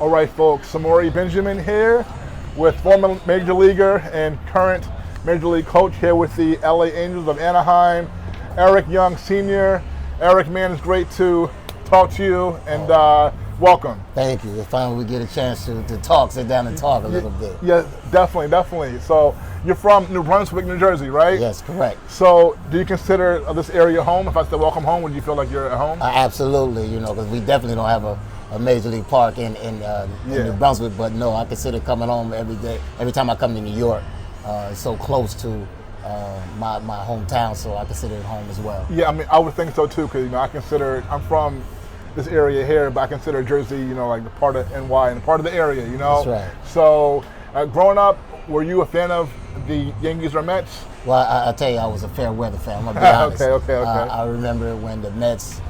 All right, folks, Samori Benjamin here with former Major Leaguer and current Major League coach here with the LA Angels of Anaheim, Erick Young Sr. Erick, man, it's great to talk to you and welcome. Thank you. Finally we get a chance to talk, sit down and talk a little bit. Yeah, definitely. So you're from New Brunswick, New Jersey, right? Yes, correct. So do you consider this area home? If I said welcome home, would you feel like you're at home? Absolutely, because we definitely don't have a Major League Park in New Brunswick, but no, I consider coming home every day. Every time I come to New York, it's so close to my hometown, so I consider it home as well. Yeah, I mean, I would think so too, because I'm from this area here, but I consider Jersey, like the part of NY and part of the area, That's right. So, growing up, were you a fan of the Yankees or Mets? Well, I'll tell you, I was a fair weather fan. I'm gonna be honest. Okay. I remember when the Mets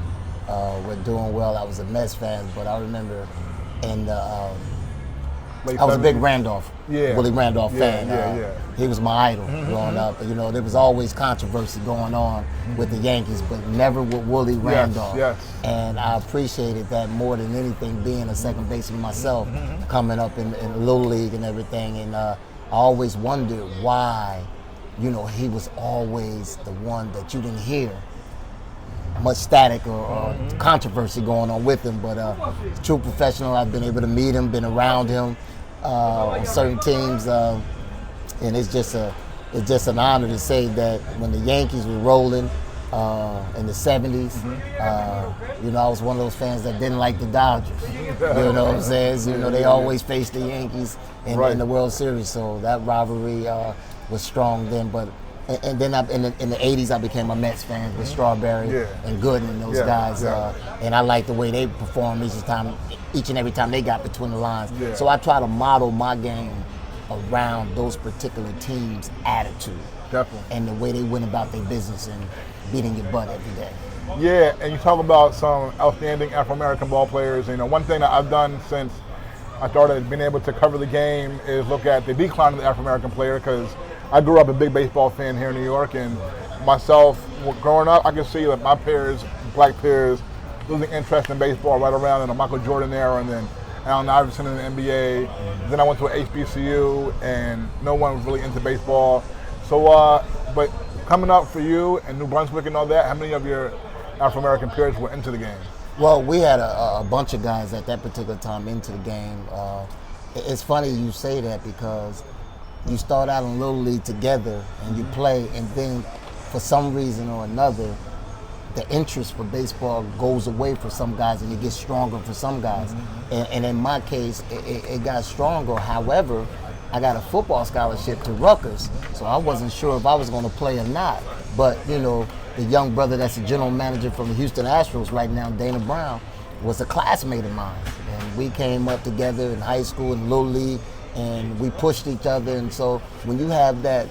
were doing well. I was a Mets fan, but I remember in the I was a big Willie Randolph fan. He was my idol growing up. There was always controversy going on with the Yankees, but never with Willie Randolph. Yes. And I appreciated that more than anything, being a second baseman myself, coming up in Little League and everything. And I always wondered why, he was always the one that you didn't hear much static or controversy going on with him. But true professional, I've been able to meet him, been around him on certain teams, and it's just an honor to say that when the Yankees were rolling in the 70s, I was one of those fans that didn't like the Dodgers. You know what I'm saying? They always faced the Yankees in the World Series, so that rivalry was strong then. But and then in the 80s, I became a Mets fan with Strawberry and Gooden and those guys. And I like the way they performed each and every time they got between the lines. So I try to model my game around those particular teams' attitude. Definitely. And the way they went about their business and beating your butt every day. Yeah, and you talk about some outstanding Afro-American ball players. One thing that I've done since I started being able to cover the game is look at the decline of the Afro-American player, because I grew up a big baseball fan here in New York, and myself, growing up, I could see that my peers, black peers, losing interest in baseball right around in the Michael Jordan era, and then Allen Iverson in the NBA. Then I went to an HBCU, and no one was really into baseball. So, but coming up for you in New Brunswick and all that, how many of your Afro-American peers were into the game? Well, we had a bunch of guys at that particular time into the game. It's funny you say that, because you start out in Little League together and you play, and then for some reason or another, the interest for baseball goes away for some guys and it gets stronger for some guys. And in my case, it got stronger. However, I got a football scholarship to Rutgers, so I wasn't sure if I was going to play or not. But, the young brother that's the general manager from the Houston Astros right now, Dana Brown, was a classmate of mine. And we came up together in high school and Little League, and we pushed each other. And so when you have that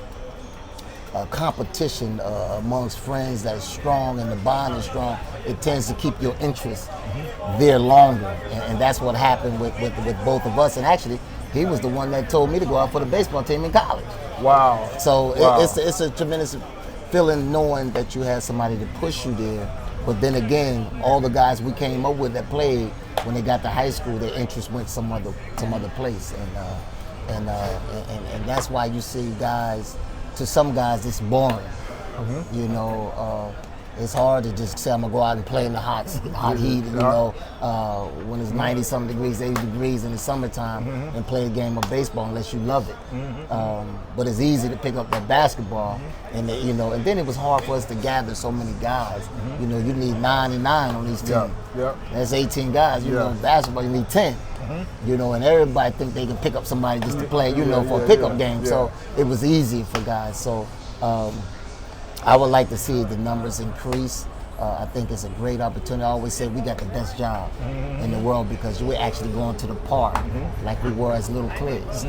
competition amongst friends that is strong and the bond is strong, it tends to keep your interest there longer. And that's what happened with both of us. And actually, he was the one that told me to go out for the baseball team in college. Wow. So it's a tremendous feeling knowing that you had somebody to push you there. But then again, all the guys we came up with that played, when they got to high school, their interest went some other place. And that's why you see guys, to some guys, it's boring. It's hard to just say I'm gonna go out and play in the hot heat, when it's 90-something degrees, 80 degrees in the summertime, and play a game of baseball unless you love it. But it's easy to pick up that basketball, and then it was hard for us to gather so many guys. You need 9 and 9 on these teams. That's 18 guys. Basketball, you need 10. And everybody think they can pick up somebody just to play, for a pickup game. So it was easy for guys. So I would like to see the numbers increase. I think it's a great opportunity. I always say we got the best job in the world, because we're actually going to the park like we were as little kids.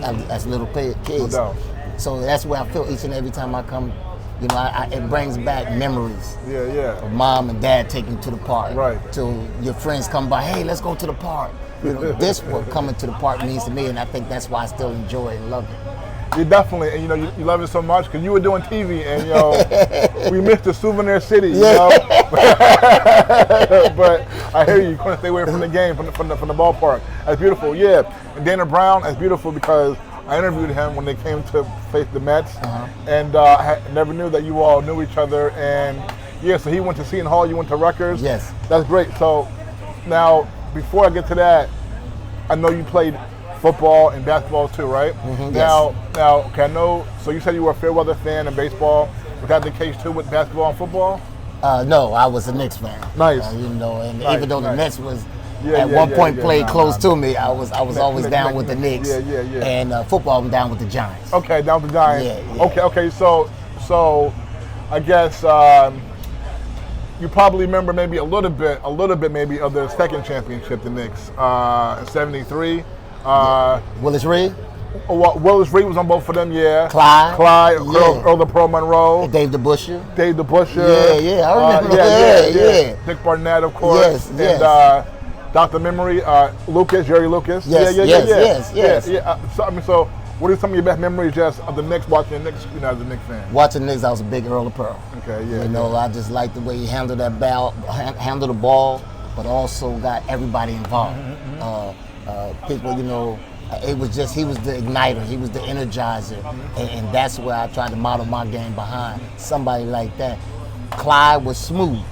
No. So that's where I feel each and every time I come. It brings back memories of mom and dad taking you to the park. Right. Till your friends come by, hey, let's go to the park. This what coming to the park means to me, and I think that's why I still enjoy it and love it. You definitely, and you love it so much because you were doing TV, and we missed the Souvenir City, But I hear you couldn't stay away from the game, from the ballpark. That's beautiful, yeah. And Dana Brown, that's beautiful because I interviewed him when they came to face the Mets, and I never knew that you all knew each other. And yeah, so he went to Seton Hall, you went to Rutgers. Yes. That's great. So now, before I get to that, I know you played football and basketball too, right? Now, okay, I know. So you said you were a Fairweather fan in baseball. Was that the case too with basketball and football? No, I was a Knicks fan. Nice. You know, and Nice, even though the nice. Nets was at one point played close to me, I was always down with the Knicks. Yeah. And football, I'm down with the Giants. Okay, down with the Giants. Yeah. Okay. So I guess you probably remember maybe a little bit maybe of the second championship, the Knicks, in '73. Willis Reed, Willis Reed was on both of them, yeah. Clyde, Earl the Pro Monroe, Dave DeBusschere. Yeah, I remember. Yeah. Dick Barnett, of course. Yes. And Dr. Memory, Jerry Lucas. Yes. So what are some of your best memories just of the Knicks, watching the Knicks, as a Knicks fan? Watching the Knicks, I was a big Earl of Pearl. Okay, yeah. You know, I just liked the way he handled that handled the ball, but also got everybody involved. People, it was just, he was the igniter, he was the energizer, and that's where I tried to model my game behind somebody like that. Clyde was smooth,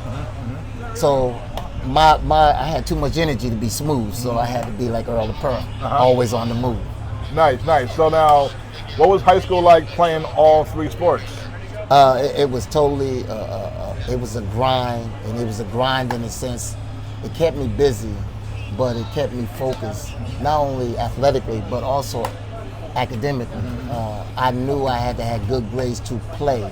so I had too much energy to be smooth, so I had to be like Earl of Pearl, always on the move. Nice. So now, what was high school like playing all three sports? It was totally, it was a grind, and it was a grind in the sense, it kept me busy, but it kept me focused, not only athletically, but also academically. I knew I had to have good grades to play,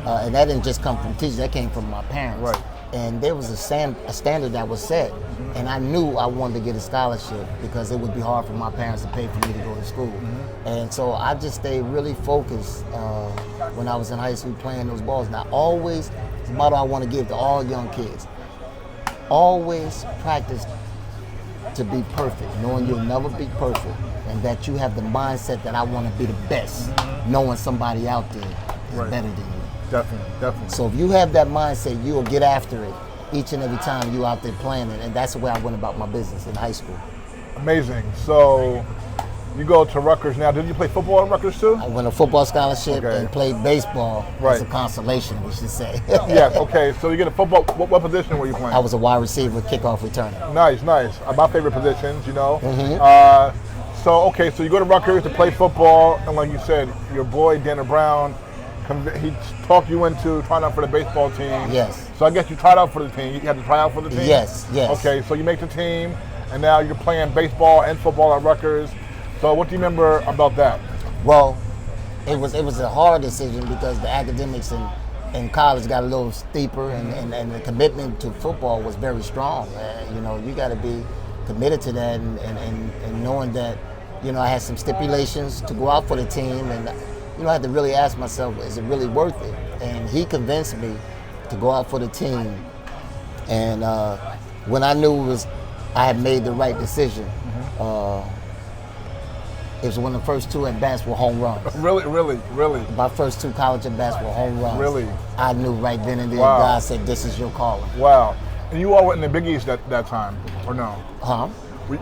and that didn't just come from teachers, that came from my parents. Right. And there was a standard that was set, and I knew I wanted to get a scholarship because it would be hard for my parents to pay for me to go to school. And so I just stayed really focused when I was in high school playing those balls. Now, always, the motto I want to give to all young kids, always practice to be perfect, knowing you'll never be perfect, and that you have the mindset that I want to be the best, knowing somebody out there is better than you. Definitely. So if you have that mindset, you will get after it each and every time you're out there playing it, and that's the way I went about my business in high school. Amazing. So you go to Rutgers now. Did you play football at Rutgers too? I won a football scholarship and played baseball as a Right. consolation, we should say. Yes. Okay. So you get a football. What position were you playing? I was a wide receiver, kickoff returner. Nice. My favorite positions, So you go to Rutgers to play football, and like you said, your boy Dana Brown, he talked you into trying out for the baseball team. Yes. So I guess you tried out for the team. You had to try out for the team? Yes. Okay, so you make the team, and now you're playing baseball and football at Rutgers. So what do you remember about that? Well, it was a hard decision because the academics in college got a little steeper, and the commitment to football was very strong. You got to be committed to that, and knowing that, I had some stipulations to go out for the team, and I had to really ask myself, is it really worth it? And he convinced me to go out for the team. And when I knew I had made the right decision, it was one of the first two at-bats were home runs. Really? My first two college at-bats were home runs. Really? I knew right then and there, Wow. God said, this is your calling. Wow. And you all were in the Big East that time, or no? Huh?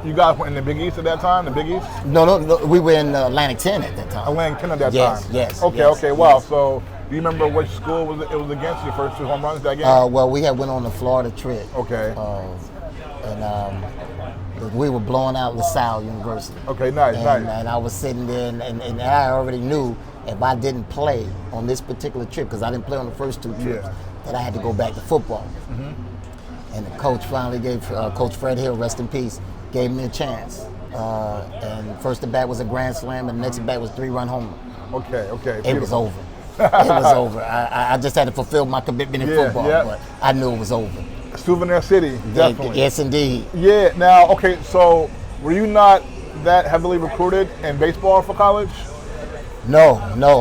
You guys were in the Big East at that time, the Big East? No, we were in Atlantic 10 at that time. Atlantic 10 at that Yes, time? yes. Okay, wow. Yes. So do you remember which school it was against, your first two home runs that game? Well, we had went on the Florida trip. Okay. And we were blowing out LaSalle University. Okay, nice. And I was sitting there, and I already knew if I didn't play on this particular trip, because I didn't play on the first two trips, that I had to go back to football. And the coach finally gave, Coach Fred Hill, rest in peace, gave me a chance. And first at bat was a grand slam, and the next at bat was 3-run homer. Okay. It was over. It was over. I just had to fulfill my commitment in football, but I knew it was over. Souvenir City, definitely. Yes, indeed. Yeah. Now, okay. So, were you not that heavily recruited in baseball for college? No.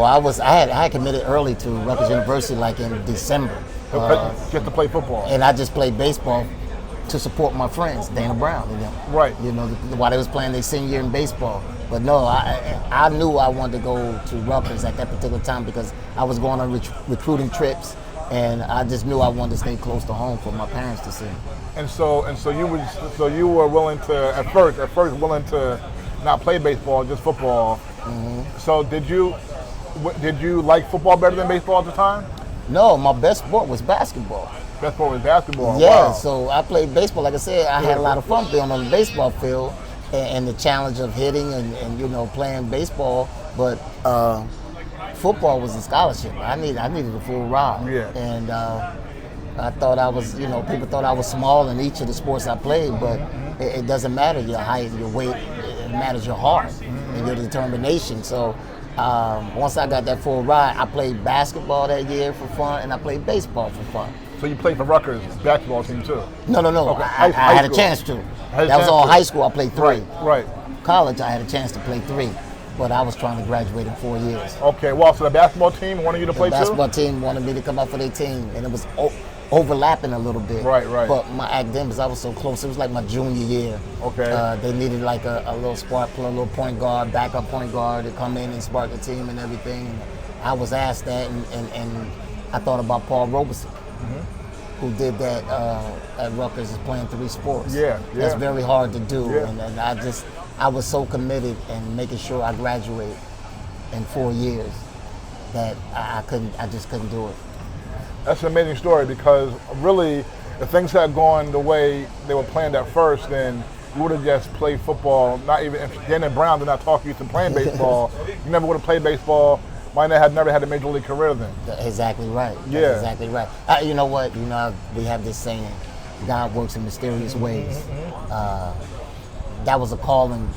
I had committed early to Rutgers University, like in December. Just to play football. And I just played baseball to support my friends, Dana Brown and them. Right. While they was playing their senior year in baseball. But no, I knew I wanted to go to Rutgers at that particular time because I was going on recruiting trips, And I just knew I wanted to stay close to home for my parents to see. And so you were willing to at first willing to not play baseball, just football. So did you like football better than baseball at the time? No, my best sport was basketball. Best sport was basketball. Yeah, Wow. so I played baseball. Like I said, I had a lot of fun being on the baseball field and the challenge of hitting and playing baseball. But football was a scholarship. I needed a full ride. Yeah. And I thought I was, people thought I was small in each of the sports I played, but it doesn't matter your height, your weight. It matters your heart and your determination. So once I got that full ride, I played basketball that year for fun, and I played baseball for fun. So you played for Rutgers basketball team too? No. Okay. I had a chance to. That was all high school. I played 3. Right. College, I had a chance to play 3, but I was trying to graduate in 4 years. Okay. Well, so the basketball team wanted you to play too? The basketball team wanted me to come out for their team, and it was overlapping a little bit. Right. But my academics, I was so close. It was like my junior year. Okay. They needed like a little spark plug, a little point guard, backup point guard to come in and spark the team and everything. And I was asked that, and I thought about Paul Robeson, who did that at Rutgers, is playing 3 sports. Yeah. That's very hard to do, Yeah. and I was so committed in making sure I graduate in 4 years that I just couldn't do it. That's an amazing story because really, if things had gone the way they were planned at first, then you would have just played football. Not even if Daniel Brown did not talk you to playing baseball, you never would have played baseball. Might not have never had a major league career then. Exactly right. Yeah. That's exactly right. You know what? We have this saying, God works in mysterious ways. That was a calling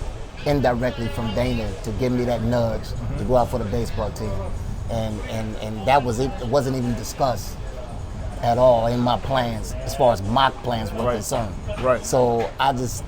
indirectly from Dana to give me that nudge to go out for the baseball team. And that wasn't even discussed at all in my plans as far as mock plans were concerned. Right. So I just,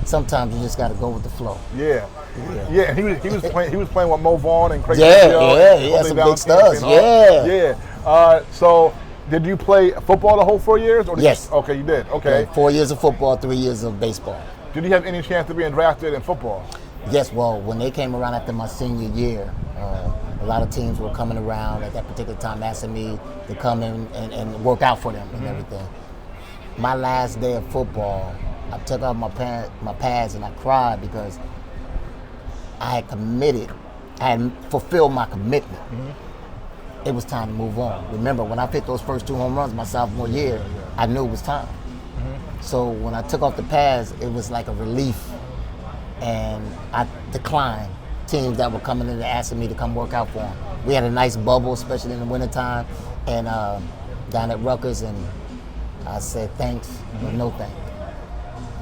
sometimes you just got to go with the flow. Yeah. And he was playing with Mo Vaughn and Craig. He had some big studs. Yeah. So did you play football the whole 4 years? Or Yes. Okay, you did. Okay. Yeah, 4 years of football, 3 years of baseball. Did you have any chance of being drafted in football? Yes, well, when they came around after my senior year, a lot of teams were coming around at that particular time asking me to come in and work out for them and everything. My last day of football, I took off my pads and I cried because I had committed, I had fulfilled my commitment. It was time to move on. Remember, when I hit those first 2 home runs my sophomore year, I knew it was time. So when I took off the pads, it was like a relief. And I declined teams that were coming in and asking me to come work out for them. We had a nice bubble, especially in the wintertime, and down at Rutgers, and I said thanks, but no thanks.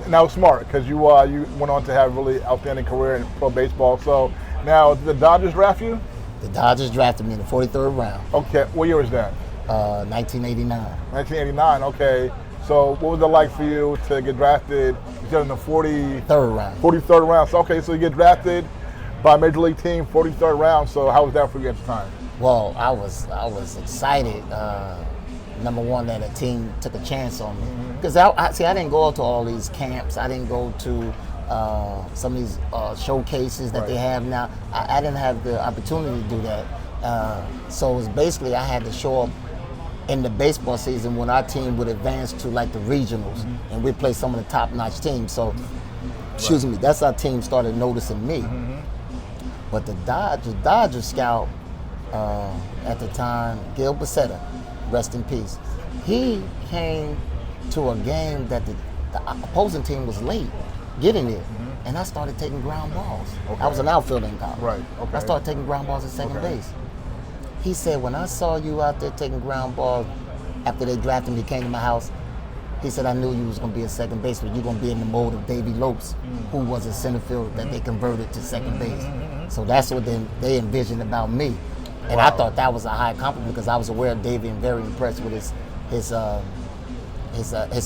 And that was smart because you went on to have a really outstanding career in pro baseball. So now, did the Dodgers draft you? The Dodgers drafted me in the 43rd round. Okay, what year was that? 1989. 1989, okay. So what was it like for you to get drafted? You said in the 43rd round. 43rd round. So okay, so you get drafted by a major league team, 43rd round. So how was that for you at the time? Well, I was excited. Number one, that a team took a chance on me because I didn't go to all these camps. I didn't go to some of these showcases that they have now. I didn't have the opportunity to do that. So it was basically I had to show up in the baseball season when our team would advance to like the regionals and we'd play some of the top-notch teams. So, excuse me, that's how teams started noticing me. But the Dodgers scout at the time, Gil Bacetta, rest in peace, he came to a game that the opposing team was late getting there. And I started taking ground balls. I was an outfielder in college. Right, okay. I started taking ground balls at second base. He said, when I saw you out there taking ground balls after they drafted me, he came to my house, he said, I knew you was going to be a second baseman. You're going to be in the mold of Davey Lopes, who was a center fielder that they converted to second base. So that's what they envisioned about me. And I thought that was a high compliment because I was aware of Davey and very impressed with his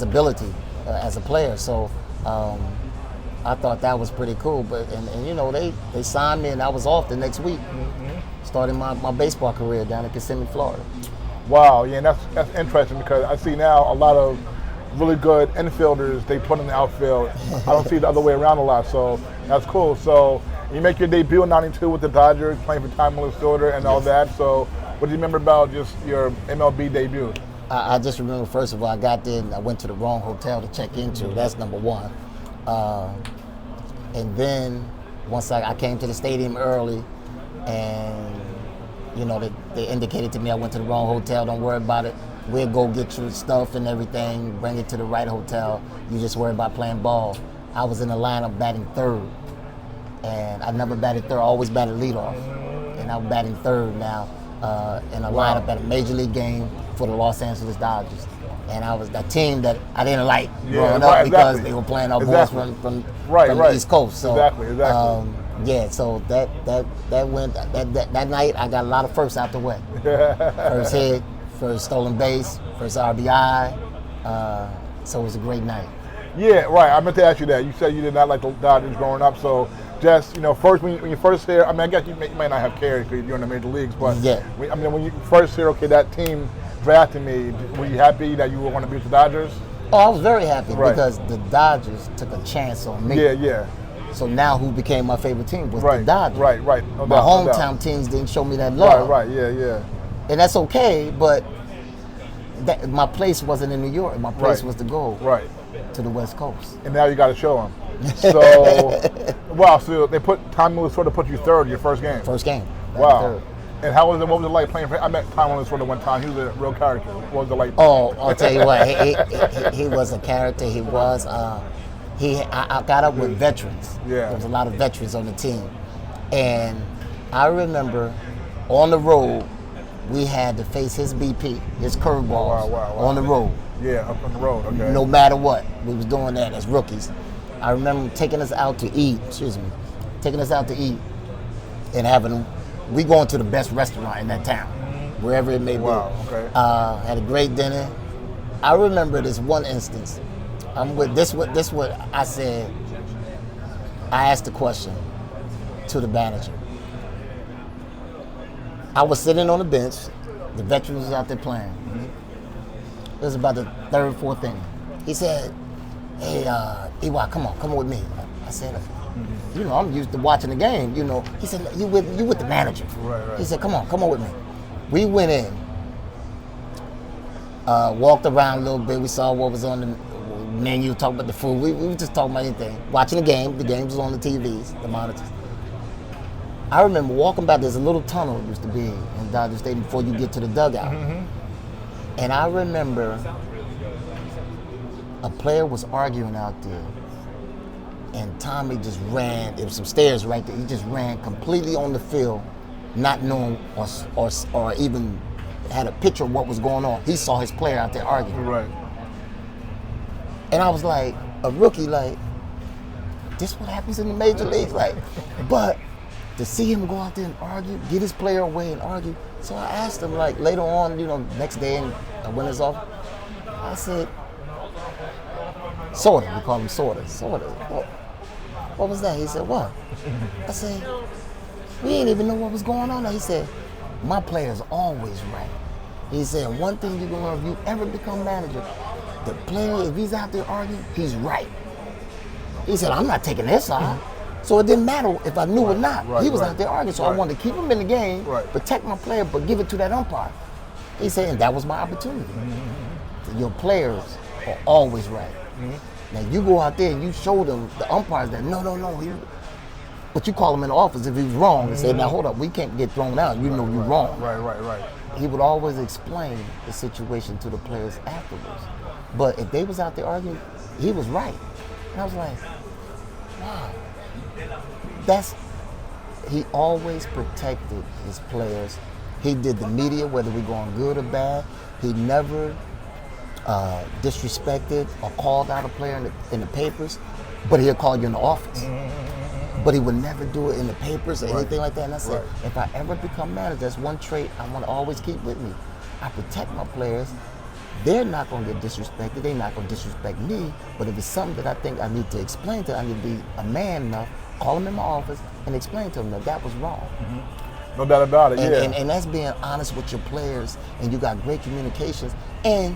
ability as a player. So I thought that was pretty cool. But they signed me and I was off the next week. Starting my baseball career down in Kissimmee, Florida. Wow, yeah, and that's interesting because I see now a lot of really good infielders they put in the outfield. I don't see it the other way around a lot, so that's cool. So you make your debut in '92 with the Dodgers, playing for Time Willis Fielder and all that. So What do you remember about just your MLB debut? I just remember, first of all, I got there and I went to the wrong hotel to check into. That's number one. And then once I came to the stadium early, and they indicated to me I went to the wrong hotel. Don't worry about it. We'll go get your stuff and everything, bring it to the right hotel. You just worry about playing ball. I was in the lineup batting third, and I never batted third. I always batted leadoff, and I'm batting third now in a lineup at a major league game for the Los Angeles Dodgers. And I was the team that I didn't like growing up because they were playing our balls from the East Coast. So, exactly. So that went that night. I got a lot of firsts out the way. First hit, first stolen base, first RBI. So it was a great night. Yeah, right. I meant to ask you that. You said you did not like the Dodgers growing up, so just first when you first hear, I mean, I guess you might not have cared because you're in the major leagues, but when you first hear, okay, that team drafted me, were you happy that you were going to be with the Dodgers? Oh, I was very happy because the Dodgers took a chance on me. Yeah. So now who became my favorite team was the Dodgers. Right. My hometown teams didn't show me that love. Right, yeah. And that's okay, but my place wasn't in New York. My place was to go to the West Coast. And now you got to show them. So, so they Tom sort of put you third your first game. First game. Wow. Third. And what was it like playing for him? I met Tom sort of one time. He was a real character. What was it like? Oh, I'll tell you what. He was a character. He was. I got up with veterans. Yeah. There was a lot of veterans on the team. And I remember on the road, we had to face his BP, his curveballs on the road. Yeah, up on the road, okay. No matter what. We was doing that as rookies. I remember taking us out to eat, and we going to the best restaurant in that town, wherever it may be. Wow, okay. Had a great dinner. I remember this one instance. This what I said. I asked the question to the manager. I was sitting on the bench. The veterans was out there playing. It was about the third, fourth inning. He said, "Hey, EY, come on with me." I said, I'm used to watching the game, He said, you with the manager. Right. He said, come on with me. We went in, walked around a little bit. We saw what was on the menu, talked about the food. We were just talking about anything. Watching the game. The game was on the TVs, the monitors. I remember walking back. There's a little tunnel used to be in Dodger Stadium before you get to the dugout. And I remember a player was arguing out there. And Tommy just ran. There was some stairs right there. He just ran completely on the field, not knowing or even had a picture of what was going on. He saw his player out there arguing. Right. And I was like, a rookie, like, this what happens in the major leagues, like. But to see him go out there and argue, get his player away and argue. So I asked him, like, later on, next day, and I went his off. I said, Sorta, we call him Sorta. What was that? He said, what? I said, we didn't even know what was going on. He said, my player's always right. He said, one thing you're gonna learn, if you ever become manager, the player, if he's out there arguing, he's right. He said, I'm not taking his side. So it didn't matter if I knew or not. He was out there arguing, so I wanted to keep him in the game, protect my player, but give it to that umpire. He said, and that was my opportunity. Your players are always right. Now you go out there and you show them, the umpires, that no. But you call him in the office if he's wrong and say, now hold up, we can't get thrown out. You know you're wrong. Right. He would always explain the situation to the players afterwards. But if they was out there arguing, he was right. And I was like, wow. He always protected his players. He did the media, whether we're going good or bad. He never disrespected or called out a player in the papers, but he'll call you in the office. But he would never do it in the papers or anything like that. And I said, if I ever become manager, that's one trait I want to always keep with me. I protect my players. They're not going to get disrespected. They're not going to disrespect me. But if it's something that I think I need to explain to, I need to be a man enough, call them in my office and explain to them that was wrong. No doubt about it, And that's being honest with your players, and you got great communications, and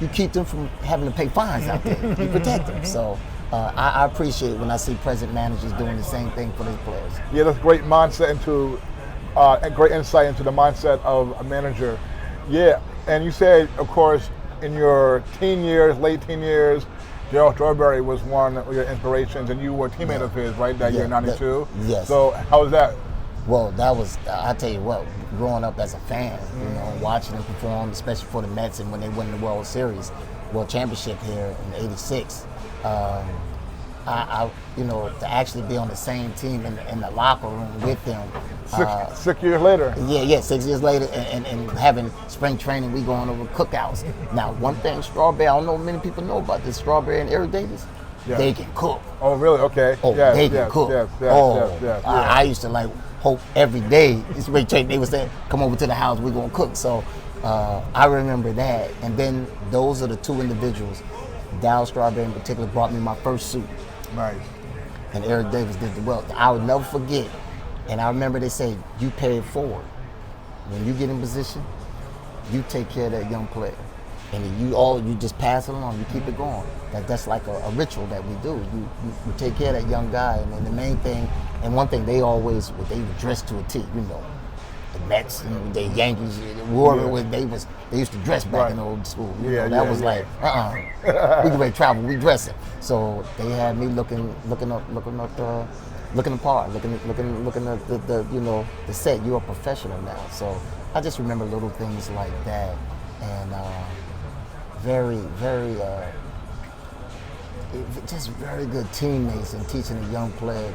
you keep them from having to pay fines out there. You protect them. So I appreciate it when I see present managers doing the same thing for their players. Yeah, that's a great mindset into great insight into the mindset of a manager. Yeah, and you said, of course, in your teen years, late teen years, Gerald Strawberry was one of your inspirations, and you were a teammate of his, right, that year in '92? Yes. So how was that? Well, that was, I tell you what, growing up as a fan, you know, watching him perform, especially for the Mets and when they won the World Series, World Championship here in '86. You know, to actually be on the same team in the locker room with him. 6 years later. Yeah, 6 years later, and having spring training, we going over cookouts. Now, one thing, Strawberry, I don't know if many people know about this, Strawberry and Erick Davis, they can cook. Oh, really? Okay. Oh, yes, they can cook. Yes. I used to like hope every day, spring training, they would say, come over to the house, we're going to cook. So I remember that. And then those are the two individuals. Dow Strawberry in particular brought me my first suit. Nice. And Erick Davis did the well. I would never forget. And I remember they say, you pay it forward. When you get in position, you take care of that young player. And you just pass it along, you keep it going. That's like a ritual that we do. You take care of that young guy. And the main thing, and one thing they always, they would dress to a T, you know. The Mets and the Yankees, they used to dress back in the old school. You know, that was like, we can ready to travel, we dressing. So they had me looking apart, looking at the you know, the set. You're a professional now. So I just remember little things like that, and just very good teammates and teaching a young player,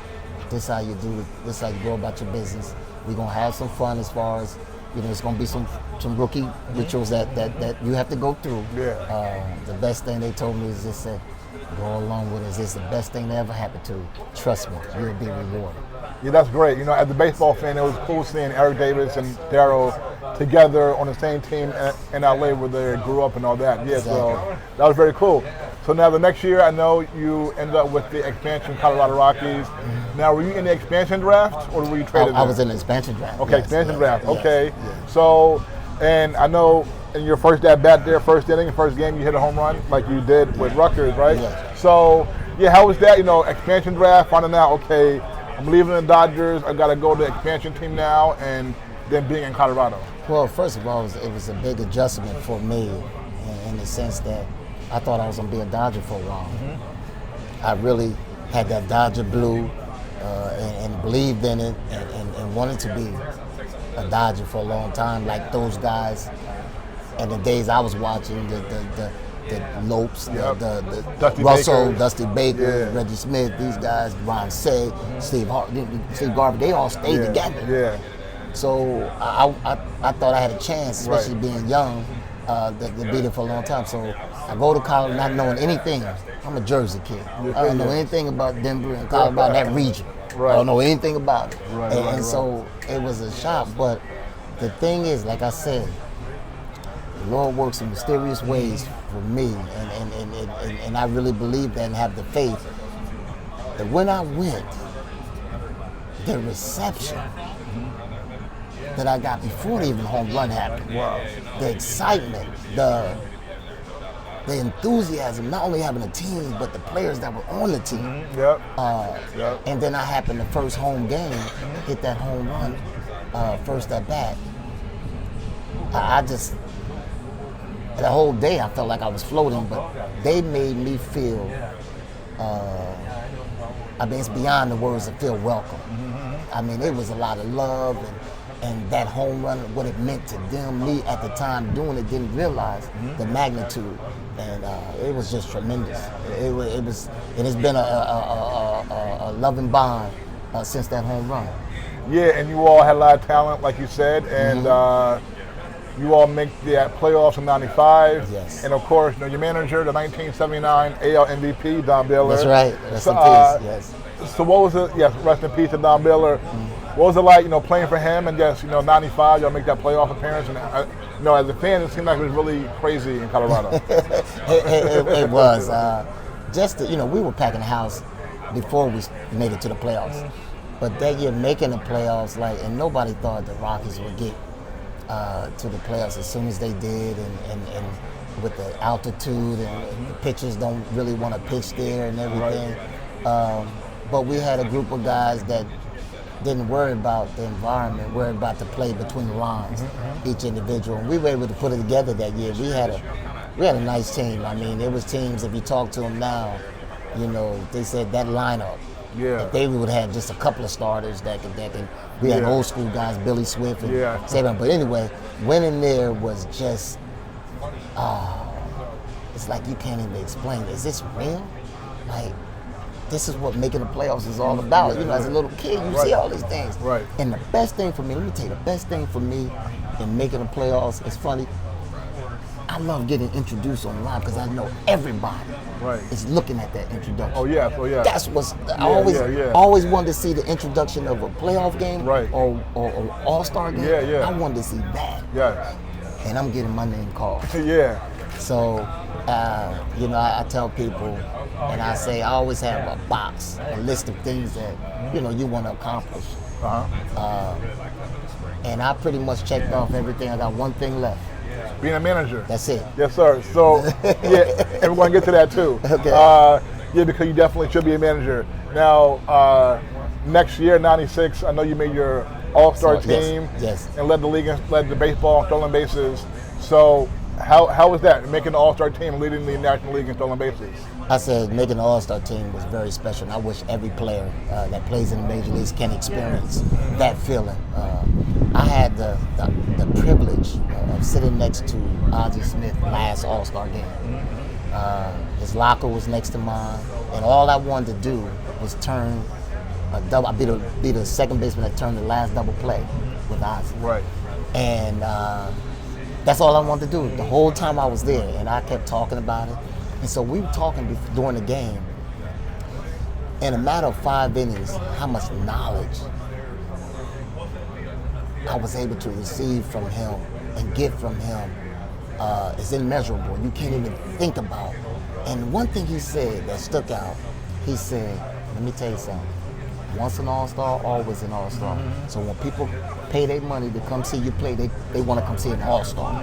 this how you do it, this how you go about your business. We're gonna have some fun as far as, you know, it's gonna be some rookie rituals that you have to go through. Yeah. The best thing they told me is just say, go along with it. It's the best thing that ever happened to you. Trust me, you'll be rewarded. Yeah, that's great. You know, as a baseball fan, it was cool seeing Erick Davis and Darryl together on the same team in LA where they grew up and all that. Yeah, Exactly. So that was very cool. So now the next year, I know you ended up with the expansion Colorado Rockies. Now, were you in the expansion draft or were you traded? I was in the expansion draft. Okay, yes, expansion draft. yes, Okay. yes. So, and I know in your first at bat there, first inning, first game, you hit a home run like you did with Rutgers, right? Yes. So, yeah, how was that? You know, expansion draft, finding out, okay, I'm leaving the Dodgers, I got to go to the expansion team now, and then being in Colorado. Well, first of all, it was a big adjustment for me in the sense that I thought I was going to be a Dodger for a while. I really had that Dodger blue and believed in it and wanted to be a Dodger for a long time, like those guys. And the days I was watching, the Lopes, the Dusty Russell, Baker. Dusty Baker, Yeah. Reggie Smith, these guys, Ron Say, Steve Garvey, they all stayed together. Yeah. So I thought I had a chance, especially Right. being young, to be there for a long time. So I go to college not knowing anything. I'm a Jersey kid. I don't know anything about Denver and Colorado, that region. Right. I don't know anything about it. Right, and right. So it was a shock. But the thing is, like I said, the Lord works in mysterious ways for me, and I really believe that and have the faith that when I went, the reception that I got before the even home run happened, the excitement, the enthusiasm, not only having a team, but the players that were on the team. Yep. And then I happened the first home game, hit that home run, first at bat. I just, the whole day I felt like I was floating, but they made me feel, I mean, it's beyond the words to feel welcome. I mean, it was a lot of love and that home run, what it meant to them. Me at the time doing it didn't realize the magnitude, and it was just tremendous. It has been a loving bond since that home run. Yeah, and you all had a lot of talent, like you said, and you all make the playoffs in '95. Yes. And of course, you know, your manager, the 1979 AL MVP, Don Baylor. That's right. Rest in peace. Yes. So what was it? Yes, rest in peace to Don Baylor. What was it like, you know, playing for him and just, you know, '95, y'all make that playoff appearance, and you know, as a fan, it seemed like it was really crazy in Colorado. it was just you know, we were packing the house before we made it to the playoffs, but that year making the playoffs, like, and nobody thought the Rockies would get to the playoffs as soon as they did, and with the altitude and the pitchers don't really want to pitch there and everything. But we had a group of guys that didn't worry about the environment, worried about the play between the lines, each individual. And we were able to put it together that year. We had a nice team. I mean, there was teams, if you talk to them now, you know, they said that lineup, if they would have just a couple of starters that can we had old school guys, Billy Swift and Saban. But anyway, winning there was just, it's like you can't even explain. Is this real? Like, this is what making the playoffs is all about. You know, as a little kid, you see all these things. Right. And the best thing for me, let me tell you, the best thing for me in making the playoffs, it's funny, I love getting introduced online because I know everybody is looking at that introduction. Oh yeah. That's what's I always wanted to see the introduction of a playoff game or all-star game. I wanted to see that. Yes. And I'm getting my name called. So, you know, I tell people, and I say I always have a box, a list of things that, you know, you want to accomplish. And I pretty much checked off everything. I got one thing left. Being a manager. That's it. Yes, sir. So, and we're going to get to that too. Okay. Because you definitely should be a manager. Now, next year, 96, I know you made your all-star team and led the league, led the baseball and stolen bases. So, how was that, making the all-star team, leading the National League in stolen bases? I said making the all-star team was very special, and I wish every player that plays in the major leagues can experience that feeling. I had the privilege of sitting next to Ozzie Smith last all-star game. His locker was next to mine, and all I wanted to do was turn a double. I'd be the second baseman that turned the last double play with Ozzie. Right. And that's all I wanted to do the whole time I was there, and I kept talking about it. And so we were talking during the game, in a matter of 5 innings, how much knowledge I was able to receive from him and get from him is immeasurable. You can't even think about. And one thing he said that stuck out, he said, let me tell you something. Once an all-star, always an all-star. So when people pay their money to come see you play, they want to come see an all-star.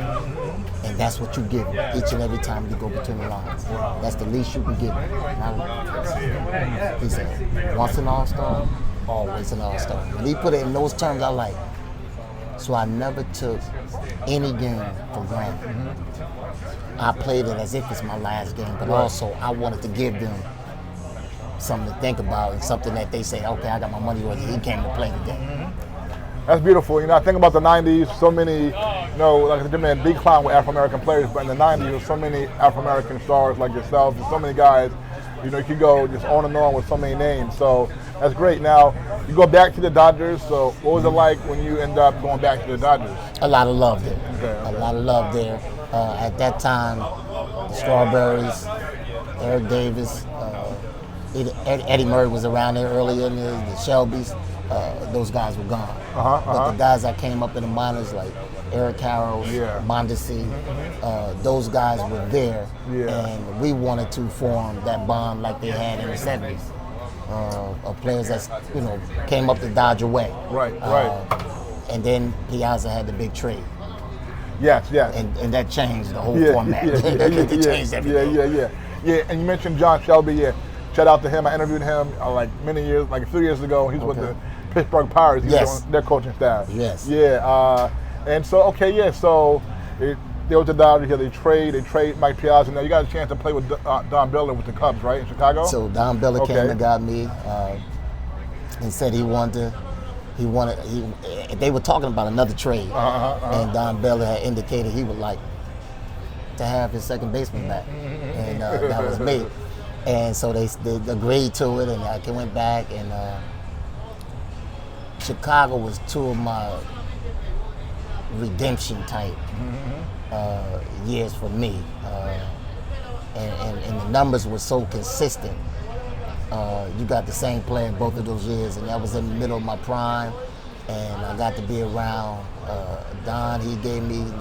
And that's what you give them each and every time you go between the lines. That's the least you can give them. He said, once an all-star, always an all-star. When he put it in those terms, I like. So I never took any game for granted. I played it as if it's my last game, but also I wanted to give them something to think about and something that they say, okay, I got my money worth. He came to play today. That's beautiful. You know, I think about the 90s, so many, you know, like the man decline with Afro-American players, but in the 90s, there were so many Afro-American stars like yourself and so many guys, you know, you could go just on and on with so many names. So that's great. Now, you go back to the Dodgers. So what was it like when you end up going back to the Dodgers? A lot of love there. A lot of love there. At that time, the Strawberries, Eric Davis, Eddie Murray was around there earlier, and the Shelbys, those guys were gone. But the guys that came up in the minors, like Eric Harrow, Mondesi, those guys were there, and we wanted to form that bond like they had in the 70s. Of players that, you know, came up the Dodger way. Right. And then Piazza had the big trade. Yes. And that changed the whole format. It changed everything. Yeah, and you mentioned John Shelby. Shout out to him. I interviewed him like many years, like 3 years ago. He's with the Pittsburgh Pirates. He's on their coaching staff. And so, so they were the Dodgers here. They trade Mike Piazza. Now you got a chance to play with Don Biller with the Cubs, right, in Chicago? So Don Biller came and got me and said he wanted. They were talking about another trade, and Don Biller had indicated he would like to have his second baseman back, and that was me. And so they agreed to it, and I went back, and Chicago was two of my redemption type years for me, and the numbers were so consistent. You got the same player in both of those years, and that was in the middle of my prime, and I got to be around Don. He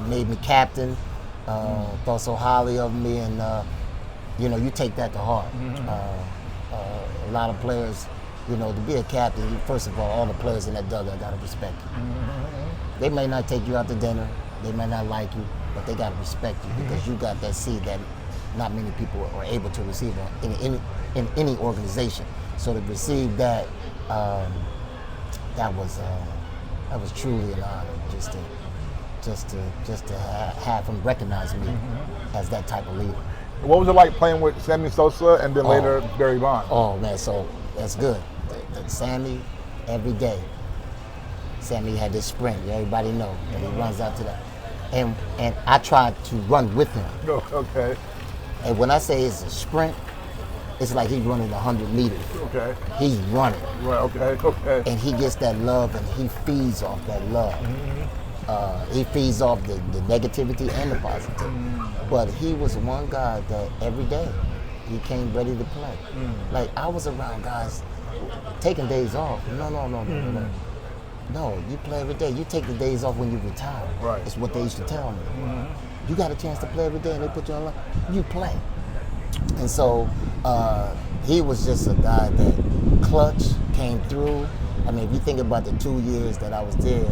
made me captain, thought so highly of me, and you know, you take that to heart. A lot of players, you know, to be a captain, first of all the players in that dugout got to respect you. They may not take you out to dinner, they may not like you, but they got to respect you because you got that seed that not many people are able to receive in any organization. So to receive that that was truly an honor just to have him recognize me as that type of leader. What was it like playing with Sammy Sosa and then later Barry Bonds? Oh man, so that's good. Sammy, every day. Sammy had this sprint. Everybody know that he runs out to that, and I tried to run with him. Okay. And when I say it's a sprint, it's like he's running 100 meters. Okay. He's running. Right. Okay. And he gets that love, and he feeds off that love. He feeds off the negativity and the positivity. But he was one guy that every day he came ready to play. Like I was around guys taking days off. No. No, you play every day. You take the days off when you retire. Right. It's what they used to tell me. You got a chance to play every day and they put you on line, you play. And so he was just a guy that clutch, came through. I mean, if you think about the 2 years that I was there,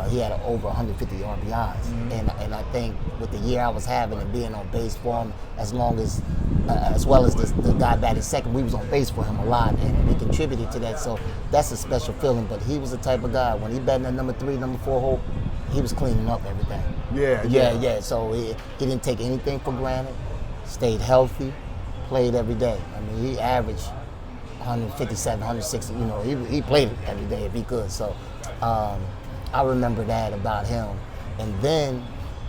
he had over 150 RBIs. And I think with the year I was having and being on base for him, as well as the guy batting second, we was on base for him a lot, and he contributed to that. So that's a special feeling. But he was the type of guy, when he batted at number 3, number 4 hole, he was cleaning up everything. Yeah. So he didn't take anything for granted, stayed healthy, played every day. I mean, he averaged 157, 160, he played it every day if he could. So I remember that about him. And then,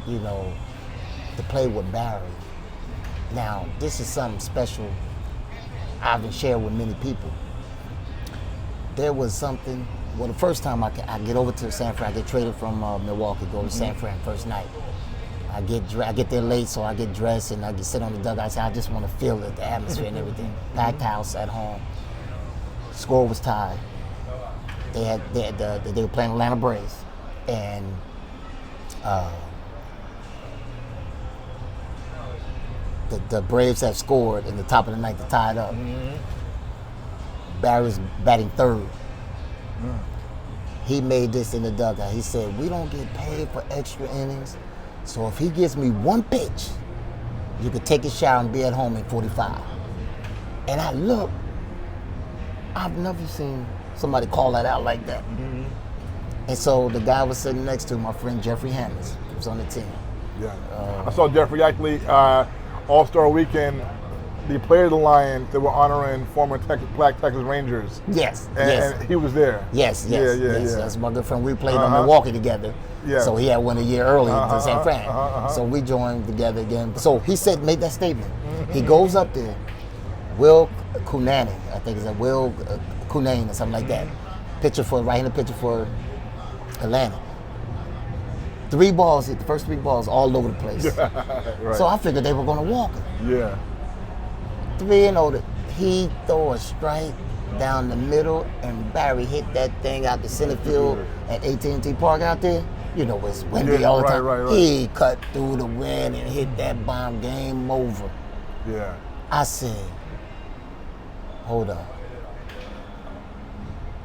to play with Barry. Now, this is something special I haven't shared with many people. There was something, the first time I get over to San Fran, I get traded from Milwaukee, go to San Fran first night. I get there late, so I get dressed and I get sit on the dugout. I say, I just want to feel it, the atmosphere and everything. Packed house at home. Score was tied. They were playing Atlanta Braves, and the Braves have scored in the top of the ninth to tie it up. Barry's batting third. He made this in the dugout. He said, we don't get paid for extra innings, so if he gives me one pitch, you could take a shower and be at home in 45. And I look, I've never seen somebody call that out like that. And so the guy was sitting next to my friend Jeffrey Hammonds, who was on the team. Yeah. I saw Jeffrey actually, All-Star Weekend, the Player of the Lion, they were honoring former Black Texas Rangers. Yes. And he was there. Yes. Yeah. That's my good friend. We played in Milwaukee together. Yeah. So he had won a year early to San Fran. So we joined together again. So he made that statement. He goes up there, Will Cunanan, I think it's Will Cunanan or something like that. Right-handed pitcher for Atlanta. 3 balls, hit the first 3 balls all over the place. Right. So I figured they were going to walk him. Yeah. 3-0, he threw a strike down the middle, and Barry hit that thing out the center field at AT&T Park out there. It's windy all the time. Right. He cut through the wind and hit that bomb. Game over. Yeah. I said, hold up.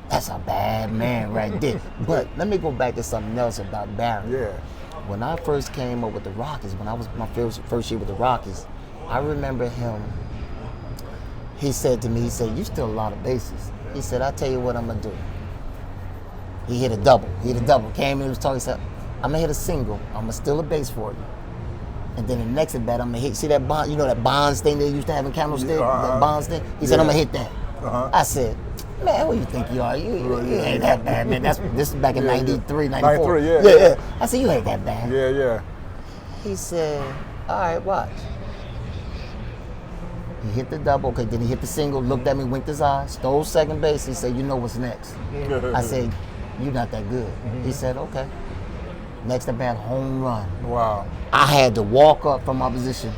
That's a bad man right there. But let me go back to something else about Barry. Yeah. When I first came up with the Rockies, when I was my first year with the Rockies, I remember him. He said to me, you still a lot of bases. He said, I'll tell you what I'm going to do. He hit a double. Came in, he was talking, he said, I'm going to hit a single. I'm going to steal a base for you. And then the next at bat, I'm going to hit, see that bond, that bonds thing they used to have in Candlestick? That bonds thing? He said, I'm going to hit that. I said, man, what do you think you are? You ain't that bad, man. This is back in 93, 94. 93, yeah. I said, you ain't that bad. Yeah. He said, all right, watch. He hit the double, okay, then he hit the single, looked at me, winked his eye, stole second base. He said, you know what's next. I said, you're not that good. He said, okay. Next at bat, home run. Wow. I had to walk up from my position,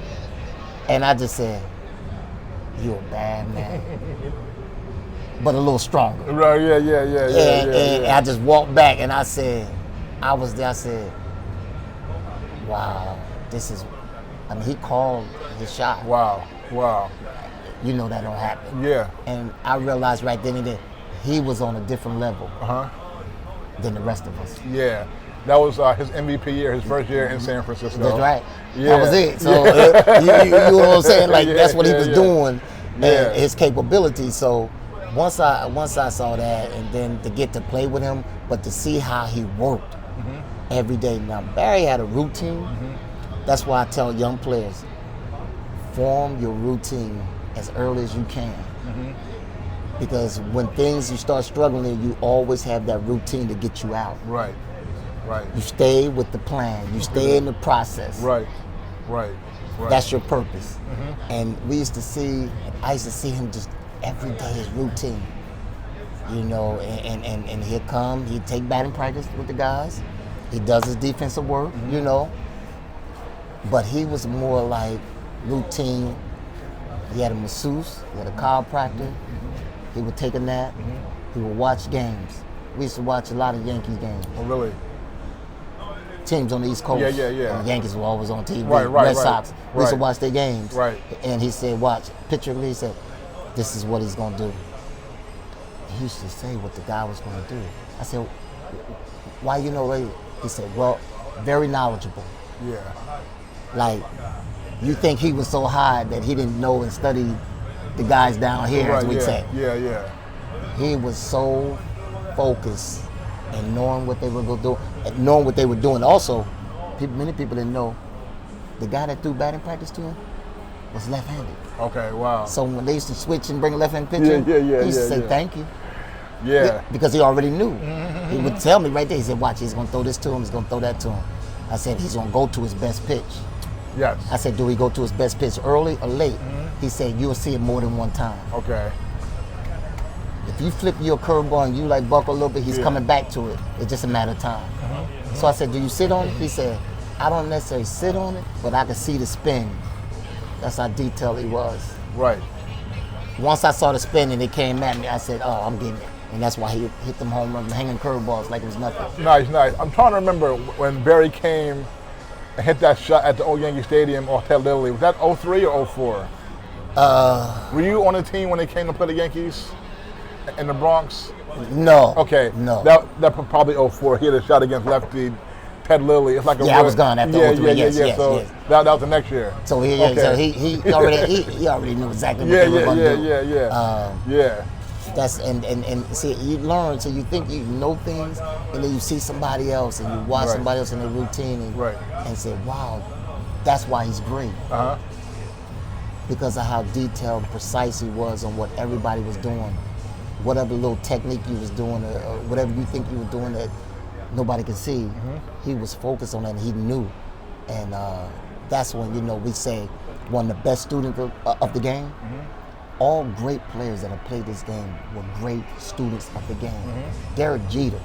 and I just said, you a bad man. But a little stronger. Right, yeah. And I just walked back, and I said, wow, he called his shot. Wow. You know that don't happen. Yeah. And I realized right then and there, he was on a different level than the rest of us. Yeah. That was his MVP year, his first year in San Francisco. That's right. Yeah. That was it. So you know what I'm saying? Like that's what he was doing, and his capabilities. So once I saw that, and then to get to play with him, but to see how he worked every day. Now Barry had a routine. That's why I tell young players, form your routine as early as you can. Because when things you start struggling, you always have that routine to get you out. Right. You stay with the plan. You stay in the process. Right. That's your purpose. And I used to see him just every day, his routine. You know, and he'd come, he'd take batting practice with the guys. He does his defensive work, you know. But he was more like routine. He had a masseuse, he had a chiropractor. He would take a nap. He would watch games. We used to watch a lot of Yankees games. Oh, really? Teams on the East Coast. Yeah. And the Yankees were always on TV. Right. Red Sox. We used to watch their games. Right. And he said, watch, picture of me, he said, this is what he's going to do. He used to say what the guy was going to do. I said, why you know Ray? He said, well, very knowledgeable. Yeah. Like, you think he was so high that he didn't know and study the guys down here, as we say. Yeah. He was so focused and knowing what they were going to do, and knowing what they were doing. Also, many people didn't know the guy that threw batting practice to him was left-handed. Okay, wow. So when they used to switch and bring a left-handed pitcher, he used to say thank you. Yeah. Because he already knew. He would tell me right there, he said, watch, he's going to throw this to him, he's going to throw that to him. I said, he's going to go to his best pitch. Yes. I said, do he go to his best pitch early or late? He said, you'll see it more than one time. Okay. If you flip your curveball and you like buckle a little bit, he's coming back to it. It's just a matter of time. So I said, do you sit on it? He said, I don't necessarily sit on it, but I can see the spin. That's how detailed he was. Right. Once I saw the spin and it came at me, I said, oh, I'm getting it. And that's why he hit them home runs, hanging curveballs like it was nothing. Nice. I'm trying to remember when Barry came and hit that shot at the old Yankee Stadium off Ted Lilly. Was that 03 or 04? Were you on the team when they came to play the Yankees in the Bronx? No. Okay. No. That probably 04. He had a shot against lefty Ted Lilly. It's like I was gone after 03. Yes. That was the next year. So he already knew exactly what they were going to do. Yeah. That's and see, you learn, so you think you know things, and then you see somebody else and you watch somebody else in their routine and say, wow, that's why he's great. Because of how detailed and precise he was on what everybody was doing. Whatever little technique you was doing or whatever you think you were doing that nobody could see, he was focused on that and he knew. And that's when, you know, we say one of the best students of the game. All great players that have played this game were great students of the game. Derek Jeter,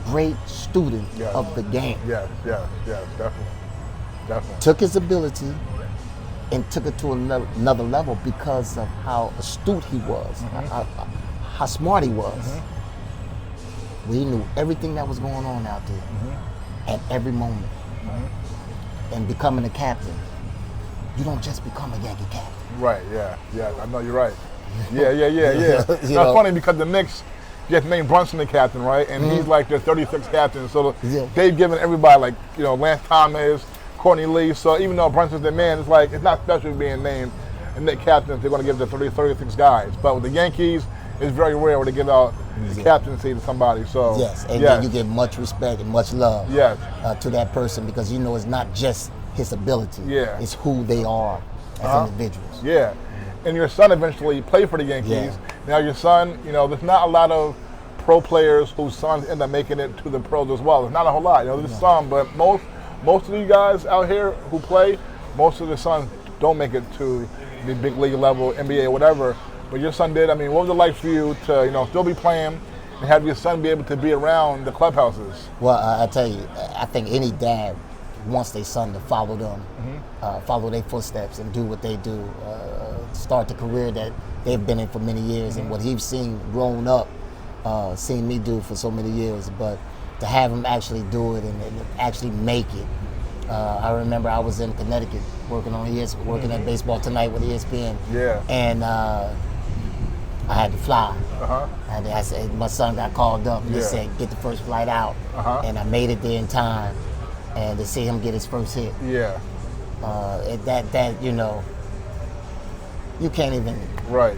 great student of the game. Yeah, definitely. Took his ability and took it to another level because of how astute he was, how smart he was. We knew everything that was going on out there at every moment. And becoming a captain, you don't just become a Yankee captain. Right, yeah, I know you're right. Yeah. That's funny because the Knicks just named Brunson the captain, right? And he's like their 36th captain. So they've given everybody, like, you know, Lance Thomas, Courtney Lee. So even though Brunson's their man, it's like it's not special being named a Knicks captain. They're going to give it to 36 guys. But with the Yankees, it's very rare where they give out the captaincy to somebody. So then you give much respect and much love to that person because you know it's not just his ability. It's who they are as individuals. Yeah. And your son eventually played for the Yankees. Now your son, you know, there's not a lot of pro players whose sons end up making it to the pros as well. There's not a whole lot. You know, there's some, but most of you guys out here who play, most of the sons don't make it to the big league level, NBA, whatever. But your son did. I mean, what was it like for you to, you know, still be playing and have your son be able to be around the clubhouses? Well, I tell you, I think any dad wants their son to follow them, follow their footsteps and do what they do, start the career that they've been in for many years and what he's seen grown up, seen me do for so many years. But to have him actually do it and actually make it. I remember I was in Connecticut working on working at Baseball Tonight with ESPN. And I had to fly. And I said, my son got called up and he said, get the first flight out. And I made it there in time. And to see him get his first hit. That you know, you can't even. Right.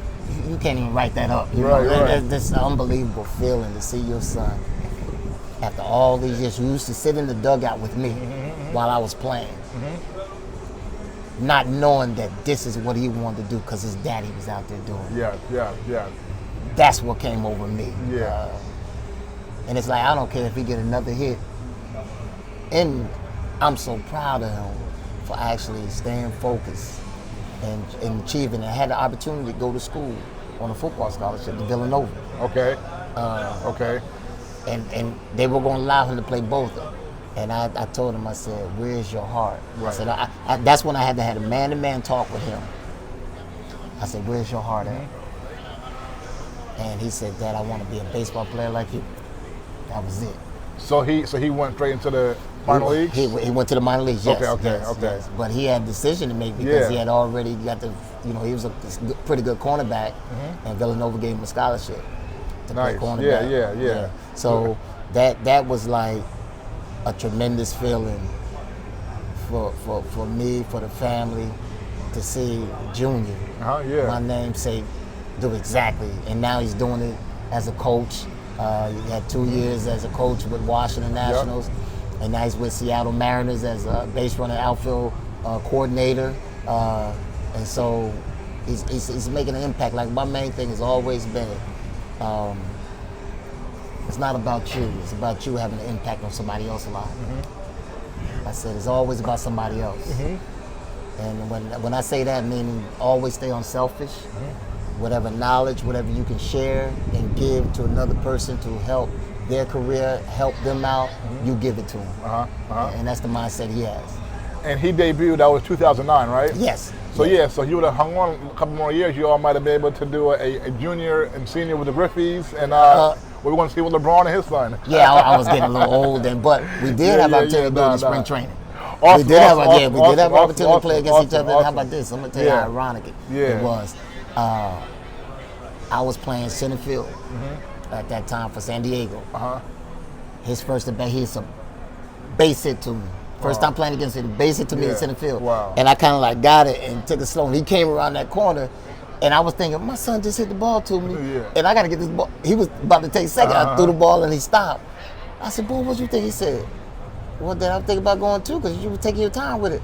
you can't even write that up. You Right, know? right. It's an unbelievable feeling to see your son after all these years, who used to sit in the dugout with me while I was playing, not knowing that this is what he wanted to do because his daddy was out there doing it. Yeah. That's what came over me. Yeah. And it's like, I don't care if he get another hit. And I'm so proud of him for actually staying focused and achieving. I had the opportunity to go to school on a football scholarship to Villanova. Okay. Okay. And they were going to allow him to play both. And I told him, I said, where's your heart? Right. I said, I that's when I had to have a man-to-man talk with him. I said, where's your heart at? And he said, Dad, I want to be a baseball player like you. That was it. So he went straight into the minor leagues? He went to the minor leagues, yes. Okay. Yes. But he had a decision to make because he had already got the, he was a pretty good cornerback, and Villanova gave him a scholarship to play cornerback. Yeah. So that was like a tremendous feeling for me, for the family, to see Junior, my namesake, do exactly. And now he's doing it as a coach. He had 2 years as a coach with Washington Nationals, and now he's with Seattle Mariners as a base runner outfield coordinator. And so he's making an impact. Like, my main thing has always been, it's not about you. It's about you having an impact on somebody else's life. I said it's always about somebody else. And when I say that, meaning always stay unselfish. Whatever knowledge, whatever you can share and give to another person to help their career, help them out, you give it to them. And that's the mindset he has. And he debuted, that was 2009, right? Yes. So he would have hung on a couple more years. You all might have been able to do a junior and senior with the Griffeys, and we want to see what LeBron and his son. Yeah, I was getting a little old then, but we did have opportunity to do it in spring training. Awesome, we did have opportunity to play against each other. Awesome. How about this? I'm gonna tell you how ironic it was. I was playing center field at that time for San Diego. His first at bat, he's a base hit to me. First time playing against him, base hit to me in center field. And I kind of like got it and took it slow. And he came around that corner, and I was thinking, my son just hit the ball to me, and I got to get this ball. He was about to take second. I threw the ball, and he stopped. I said, boy, what you think? He said, well, then I'm thinking about going too, because you were taking your time with it.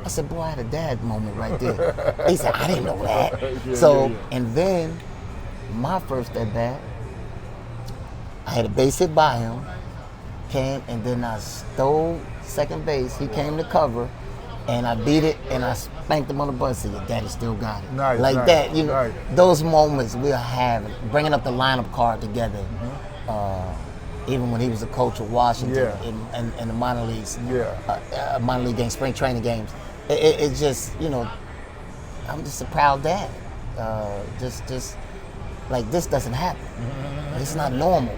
I said, boy, I had a dad moment right there. He said, I didn't know that. And then my first at bat, I had a base hit by him, came, and then I stole second base. He came to cover, and I beat it, and I spanked him on the butt and said, your daddy still got it. That, those moments we'll have, bringing up the lineup card together. Even when he was a coach of Washington in the minor leagues, minor league games, spring training games. It's just, I'm just a proud dad. Just like, this doesn't happen. It's not normal.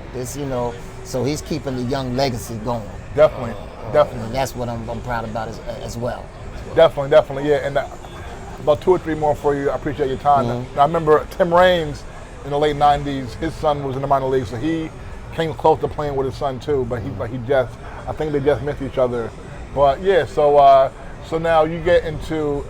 So he's keeping the young legacy going. Definitely. And that's what I'm proud about as well. Definitely, yeah. And about 2 or 3 more for you. I appreciate your time. I remember Tim Raines in the late 90s, his son was in the minor leagues, so he came close to playing with his son too, but I think they just missed each other. But yeah, so now you get into,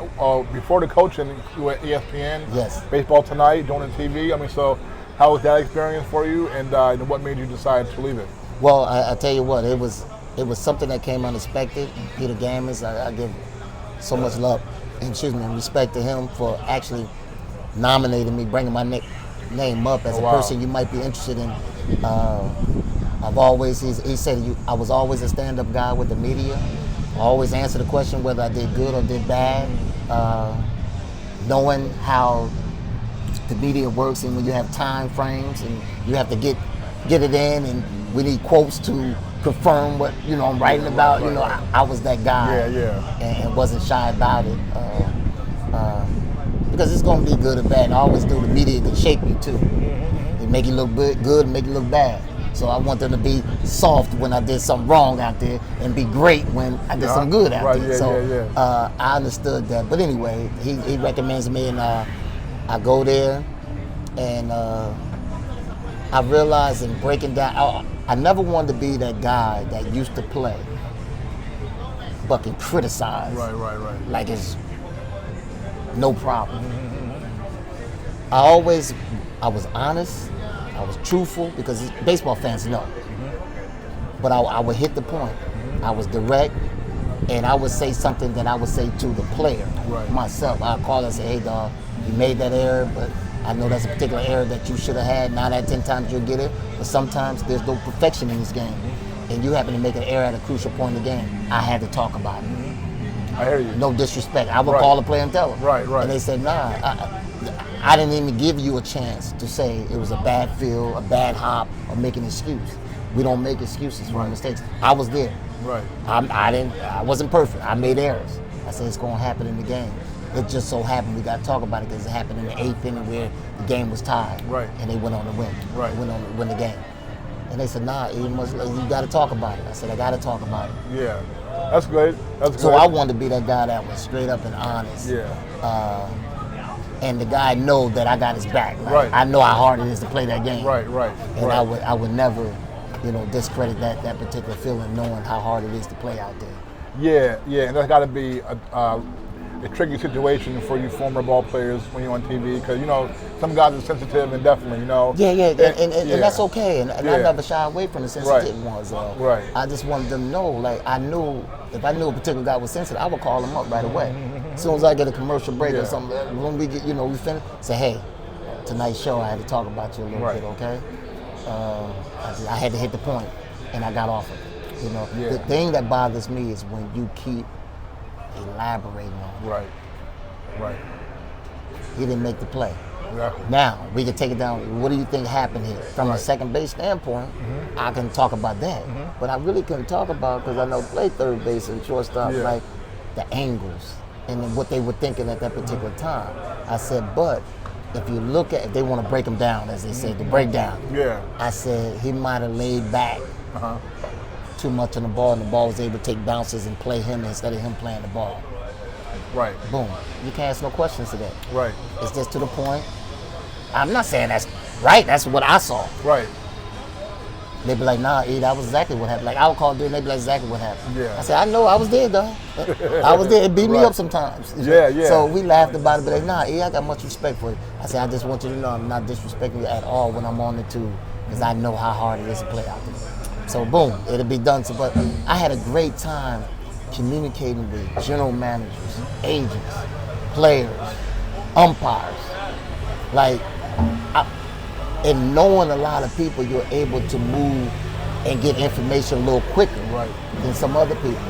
before the coaching, you were at ESPN, Baseball Tonight, doing the TV. I mean, so how was that experience for you, and what made you decide to leave it? Well, I tell you what, it was something that came unexpected. Peter Gammons, I give so much love, and respect to him for actually nominating me, bringing my name up as a person you might be interested in. He said I was always a stand-up guy with the media. I always answer the question whether I did good or did bad. Knowing how the media works, and when you have time frames and you have to get it in, and we need quotes to confirm what I'm writing about. I was that guy, and wasn't shy about it. Because it's going to be good or bad. And I always do. The media can shape you too. They make you look good, make you look bad. So I want them to be soft when I did something wrong out there, and be great when I did something good out there. I understood that. But anyway, he recommends me, and I go there, and I realized in breaking down, I never wanted to be that guy that used to play, but can criticize. Right. Like it's no problem. I was honest, I was truthful, because baseball fans know. But I would hit the point. I was direct, and I would say something that I would say to the player myself. I'd call and say, hey, dog, you made that error, but I know that's a particular error that you should have had. 9 out of 10 times you'll get it, but sometimes there's no perfection in this game. And you happen to make an error at a crucial point in the game. I had to talk about it. I hear you. No disrespect. I would call the player and tell them. Right. And they said, nah, I didn't even give you a chance to say it was a bad feel, a bad hop, or make an excuse. We don't make excuses for our mistakes. I was there. Right. I wasn't perfect. I made errors. I said it's gonna happen in the game. It just so happened we got to talk about it because it happened in the 8th inning where the game was tied. Right. And they went on to win. Right. They went on to win the game. And they said, nah, you got to talk about it. I said, I got to talk about it. Yeah. That's good. So I wanted to be that guy that was straight up and honest. Yeah. And the guy know that I got his back. Right. I know how hard it is to play that game. Right. And I would never, discredit that particular feeling, knowing how hard it is to play out there. Yeah, and that's got to be a tricky situation for you former ball players when you're on TV, because some guys are sensitive and definitely, and that's okay, and I never shy away from the sensitive ones. Right. I just wanted them to know, like, if I knew a particular guy was sensitive, I would call him up right away. As soon as I get a commercial break or something, when we get, we finish, say, hey, tonight's show, I had to talk about you a little bit, okay? I had to hit the point, and I got off of it. The thing that bothers me is when you keep elaborating on it. Right. He didn't make the play. Exactly. Now, we can take it down. What do you think happened here? From a second base standpoint, I can talk about that. But I really couldn't talk about, because I know play third base and shortstop, like the angles and what they were thinking at that particular time. I said, but if you look at, if they want to break them down, as they say, the breakdown. Yeah. I said he might have laid back too much on the ball, and the ball was able to take bounces and play him instead of him playing the ball. Right. Boom. You can't ask no questions to that. Right. It's just to the point. I'm not saying that's right. That's what I saw. Right. They'd be like, nah, E, that was exactly what happened. Like, I would call dude, and they'd be like, exactly what happened. Yeah. I said, I know, I was there, dog. I was there. It beat me up sometimes. Yeah. So we laughed about it, but like, nah, E, I got much respect for you. I said, I just want you to know I'm not disrespecting you at all when I'm on the tube, because I know how hard it is to play out there. So boom, it'll be done. So, but I had a great time communicating with general managers, agents, players, umpires. Like, and knowing a lot of people, you're able to move and get information a little quicker than some other people.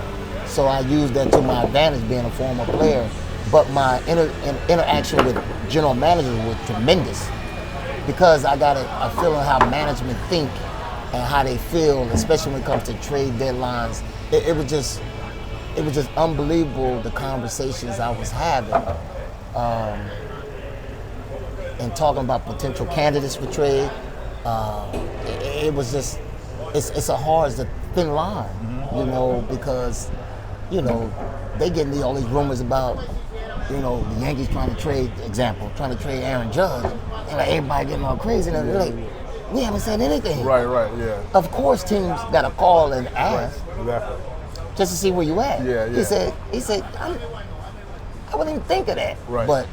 So I use that to my advantage being a former player. But my interaction with general managers was tremendous, because I got a feeling how management think and how they feel, especially when it comes to trade deadlines. It was just unbelievable, the conversations I was having. And talking about potential candidates for trade, it was just, it's a hard, it's a thin line, because, they getting all these rumors about, the Yankees trying to trade Aaron Judge, and like everybody getting all crazy, and they're like, we haven't said anything. Right, yeah. Of course, teams got to call and ask, Exactly. just to see where you at. Yeah. He said, I wouldn't even think of that. Right. But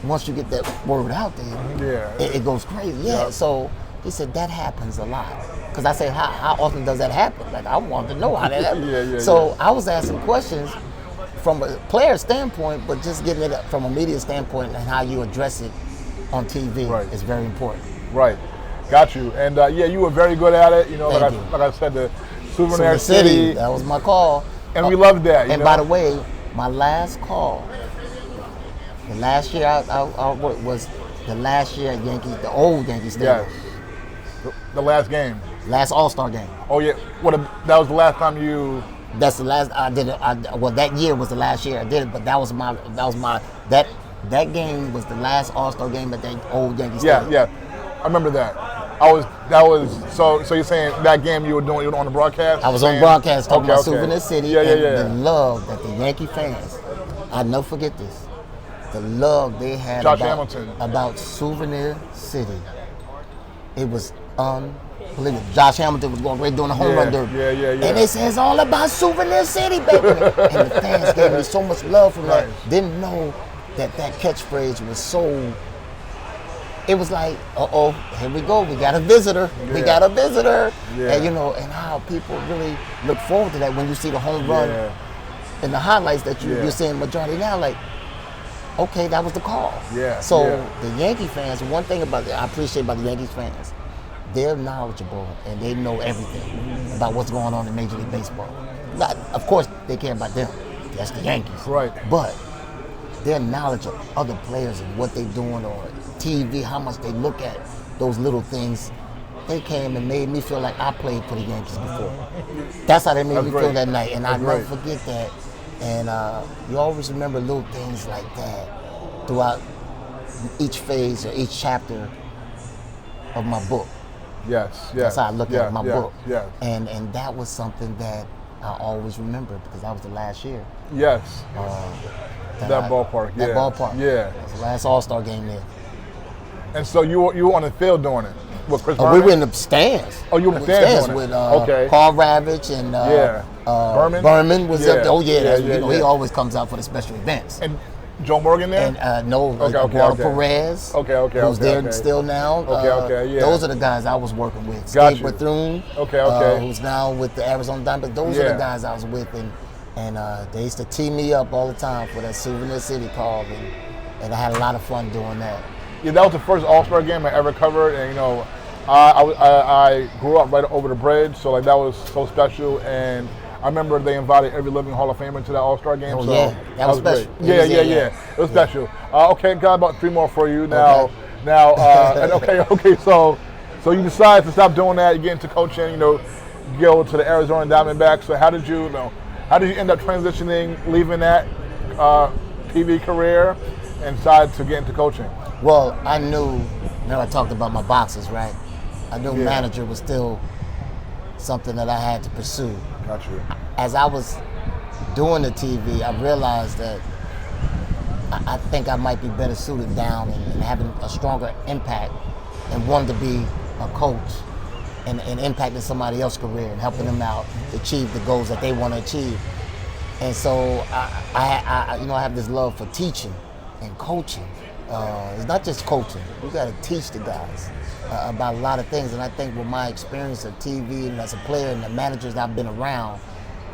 once you get that word out there, it goes crazy. Yeah. So he said that happens a lot. Because I said, how often does that happen? Like, I wanted to know how that happens. So I was asking questions from a player standpoint, but just getting it from a media standpoint, and how you address it on TV is very important. Right. Got you. And you were very good at it. Like I said, the Souvenir City. That was my call. And we loved that. And by the way, my last call, the last year I worked was the last year at Yankees, the old Yankee Stadium. Yes. The last game. Last All-Star game. Oh yeah. That was the last time you. That's the last I did it. That year was the last year I did it, but that game was the last All-Star game at that old Yankee Stadium. Yeah. I remember that. So you're saying that game you were on the broadcast? I was on broadcast talking about Souvenir City and the love that the Yankee fans, I'll never forget this, the love they had about Souvenir City. It was unbelievable. Josh Hamilton was going right doing the home run derby. Yeah. And they said it's all about Souvenir City, baby. And the fans gave me so much love from that. Didn't know that catchphrase was so it was like, uh-oh, here we go. We got a visitor. We got a visitor. Yeah. And, and how people really look forward to that when you see the home run and the highlights that you're seeing majority now, like, okay, that was the call. Yeah. So the Yankee fans, one thing I appreciate about the Yankees fans, they're knowledgeable and they know everything about what's going on in Major League Baseball. Of course, they care about them. That's the Yankees. Right. But their knowledge of other players and what they're doing on TV, how much they look at those little things, they came and made me feel like I played for the Yankees before. That's how they made me feel that night, and I'll never forget that. And you always remember little things like that throughout each phase or each chapter of my book. Yes. That's how I look at my book. Yes. And that was something that I always remember because that was the last year. Yes. That ballpark. That ballpark. Yeah. That was the last All-Star game there. And so you were on the field doing it with Chris We Berman? were in the stands. Oh, you were in the stands with okay. Carl Ravitch and Berman? Berman was up there. Oh yeah, he yeah. always comes out for the special events. And Joe Morgan there? And Eduardo Perez, who's there still now. Yeah. Those are the guys I was working with. Got Steve you. Bethune, Okay. who's now with the Arizona Diamondbacks. Those are the guys I was with, and they used to tee me up all the time for that Souvenir City call, and I had a lot of fun doing that. Yeah, that was the first All-Star game I ever covered, and I grew up right over the bridge, so like that was so special. And I remember they invited every living Hall of Famer to that All-Star game. Oh, so yeah, that was special. Great. Yeah. It was special. Okay, got about 3 more for you now. Okay. Now, okay. So you decide to stop doing that. You get into coaching. Go to the Arizona Diamondbacks. So how did you end up transitioning, leaving that TV career, and decide to get into coaching? Well, I knew. I talked about my boxes, right? I knew manager was still something that I had to pursue. Got you. As I was doing the TV, I realized that I think I might be better suited down and having a stronger impact and wanted to be a coach and impacting somebody else's career and helping them out to achieve the goals that they want to achieve. And so I have this love for teaching and coaching. It's not just coaching. You got to teach the guys about a lot of things. And I think with my experience of TV and as a player and the managers I've been around,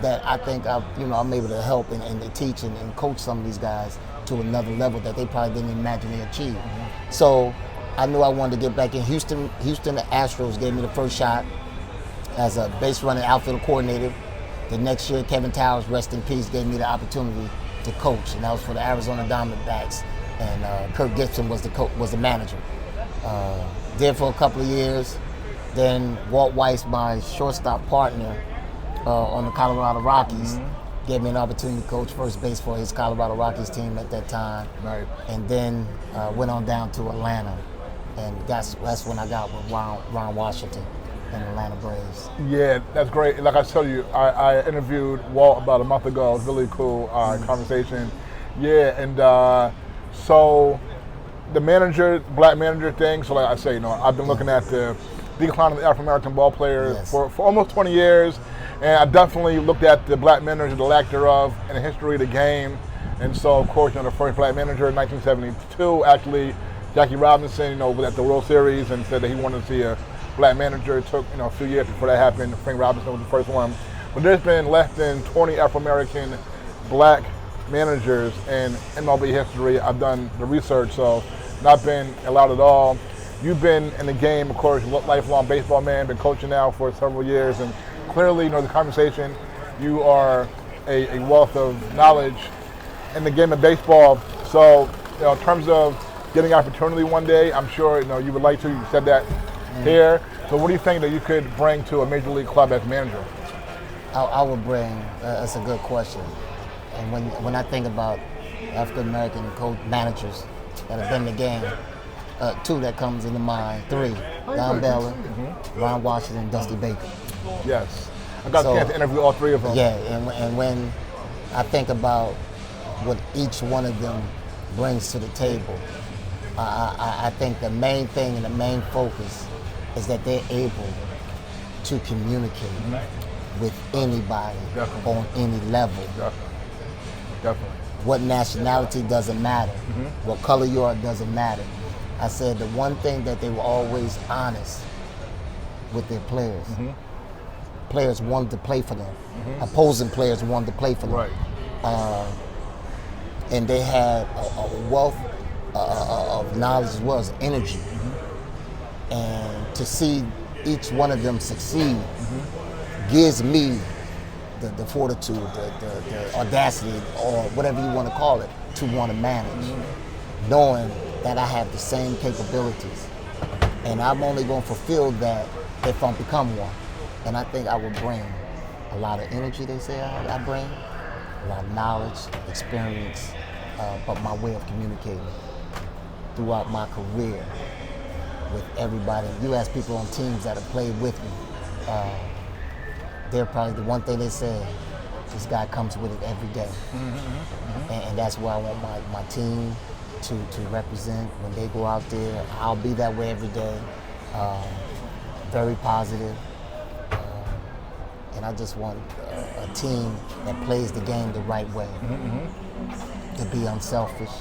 that I think I'm able to help and to teach and coach some of these guys to another level that they probably didn't imagine they achieved. So I knew I wanted to get back in Houston. Houston, the Astros gave me the first shot as a base running outfield coordinator. The next year, Kevin Towers, rest in peace, gave me the opportunity to coach, and that was for the Arizona Diamondbacks. And Kirk Gibson was the manager. There for a couple of years. Then Walt Weiss, my shortstop partner on the Colorado Rockies, gave me an opportunity to coach first base for his Colorado Rockies team at that time. Right. And then went on down to Atlanta, and that's when I got with Ron Washington and Atlanta Braves. Yeah, that's great. Like I told you, I interviewed Walt about a month ago. It was a really cool conversation. Yeah, and so the black manager thing, so like I say, I've been looking at the decline of the African-American ball players for almost 20 years, and I definitely looked at the black manager, the lack thereof, in the history of the game. And so, of course, the first black manager in 1972, actually, Jackie Robinson, was at the World Series and said that he wanted to see a black manager. It took, a few years before that happened. Frank Robinson was the first one. But there's been less than 20 Afro-American black managers in MLB history. I've done the research, so not been allowed at all. You've been in the game, of course, lifelong baseball man, been coaching now for several years, and clearly, the conversation, you are a wealth of knowledge in the game of baseball. So, in terms of getting opportunity one day, I'm sure, you would like to. You said that here. So what do you think that you could bring to a major league club as manager? I would bring, that's a good question. And when I think about African-American coach managers that have been in the game, 2 that comes into mind, 3, Don Bella, Ron Washington, Dusty Baker. Yes. I got a chance to interview all 3 of them. Yeah, and when I think about what each one of them brings to the table, I think the main thing and the main focus is that they're able to communicate with anybody on any level. Definitely. What nationality doesn't matter. What color you are doesn't matter. I said the one thing that they were always honest with their players. Players wanted to play for them. Opposing players wanted to play for them. Right. And they had a wealth of knowledge as well as energy. And to see each one of them succeed gives me the fortitude, the audacity, or whatever you want to call it, to want to manage, knowing that I have the same capabilities. And I'm only going to fulfill that if I become one. And I think I will bring a lot of energy, they say I bring, a lot of knowledge, experience, but my way of communicating throughout my career with everybody. You ask people on teams that have played with me, they're probably the one thing they say, this guy comes with it every day. And that's why I want my team to represent when they go out there. I'll be that way every day, very positive. And I just want a team that plays the game the right way, to be unselfish,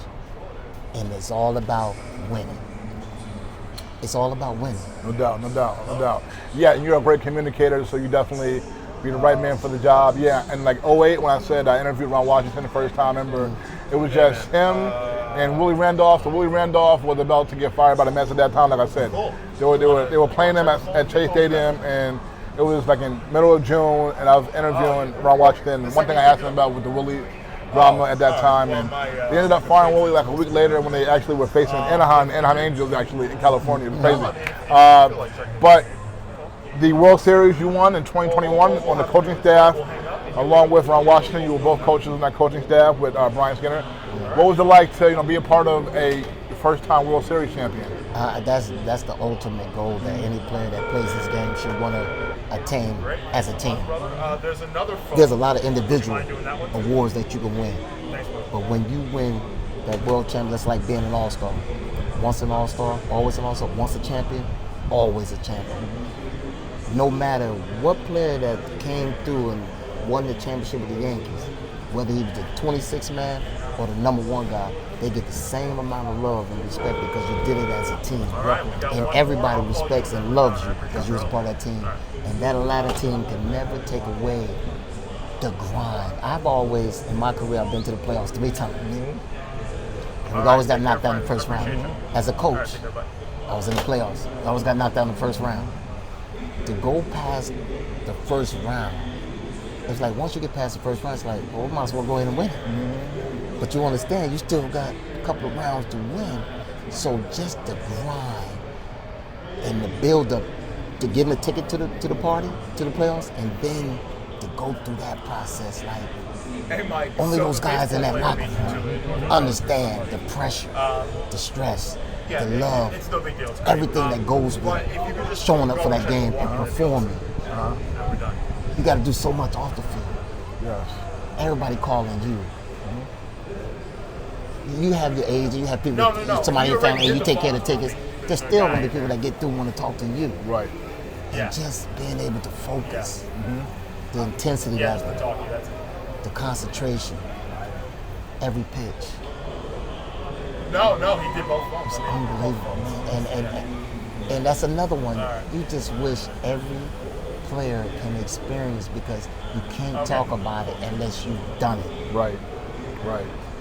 and it's all about winning. It's all about winning. No doubt, no doubt, no doubt. Yeah, and you're a great communicator, so you definitely be the right man for the job. Yeah, and like '08 when I said I interviewed Ron Washington the first time, I remember it was just him and Willie Randolph. So Willie Randolph was about to get fired by the Mets at that time, like I said. They were playing him at Chase Stadium, and it was like in middle of June, and I was interviewing Ron Washington. And one thing I asked him about was the Willie drama at that time, and they ended up firing Willie like a week later when they actually were facing Anaheim Angels actually in California. It was crazy. But the World Series you won in 2021 on the coaching staff, along with Ron Washington, you were both coaches on that coaching staff with Brian Skinner. What was it like to be a part of a first-time World Series champion? That's the ultimate goal that any player that plays this game should want to attain as a team. There's a lot of individual awards that you can win, but when you win that world champion, that's like being an all-star. Once an all-star, always an all-star. Once a champion, always a champion. No matter what player that came through and won the championship with the Yankees, whether he was the 26th man or the #1 guy, they get the same amount of love and respect because you did it as a team. And everybody respects and loves you because you was a part of that team. And that Atlanta team can never take away the grind. I've always, in my career, I've been to the playoffs 3 times. And we've always got knocked out in the first round. As a coach, I was in the playoffs. I always got knocked out in the first round. To go past the first round, it's like once you get past the first round, it's like, well, we might as well go ahead and win it. But you understand, you still got a couple of rounds to win. So just the grind and the build up to getting a ticket to the party, to the playoffs, and then to go through that process, like only those guys in that locker room understand the pressure, the stress, the love, everything that goes with showing up for that game and performing. You got to do so much off the field. Yes. Everybody calling you. You have your age, you have people, somebody in your family, and you take care of the tickets. There's still going to be people that get through and want to talk to you. Right. And just being able to focus, the intensity of it, the concentration, every pitch. No, he did both. It's unbelievable, man. And that's another one you just wish every player can experience because you can't talk about it unless you've done it. Right.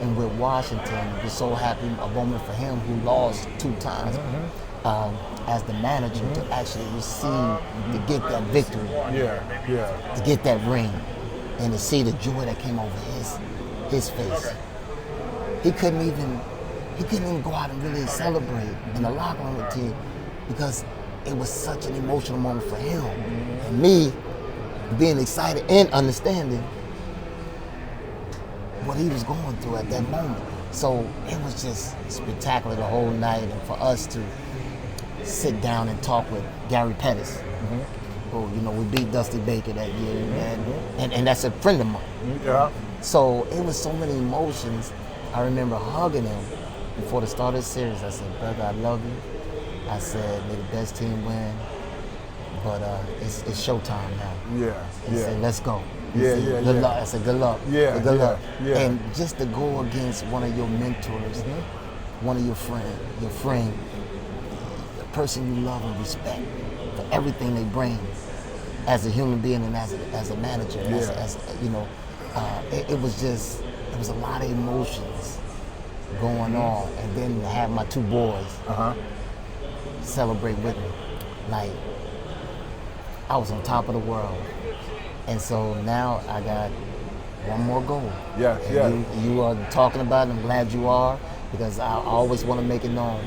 And with Washington, we're so happy, a moment for him who lost 2 times as the manager to actually receive, to get that victory, to get that ring, and to see the joy that came over his face. He couldn't even go out and really celebrate in the locker room with the team because it was such an emotional moment for him. And me being excited and understanding what he was going through at that moment. So it was just spectacular the whole night, and for us to sit down and talk with Gary Pettis. Who, we beat Dusty Baker that year, and that's a friend of mine. Yeah. So it was so many emotions. I remember hugging him before the start of the series. I said, brother, I love you. I said, may the best team win, but it's showtime now. He said, let's go. Good luck. I said, good luck. Good luck. And just to go against one of your mentors, one of your friend, person you love and respect for everything they bring as a human being and as a manager. As you know, it was a lot of emotions going on, and then to have my two boys celebrate with me, like I was on top of the world. And so now I got one more goal. Yes, and you are talking about it. I'm glad you are, because I always want to make it known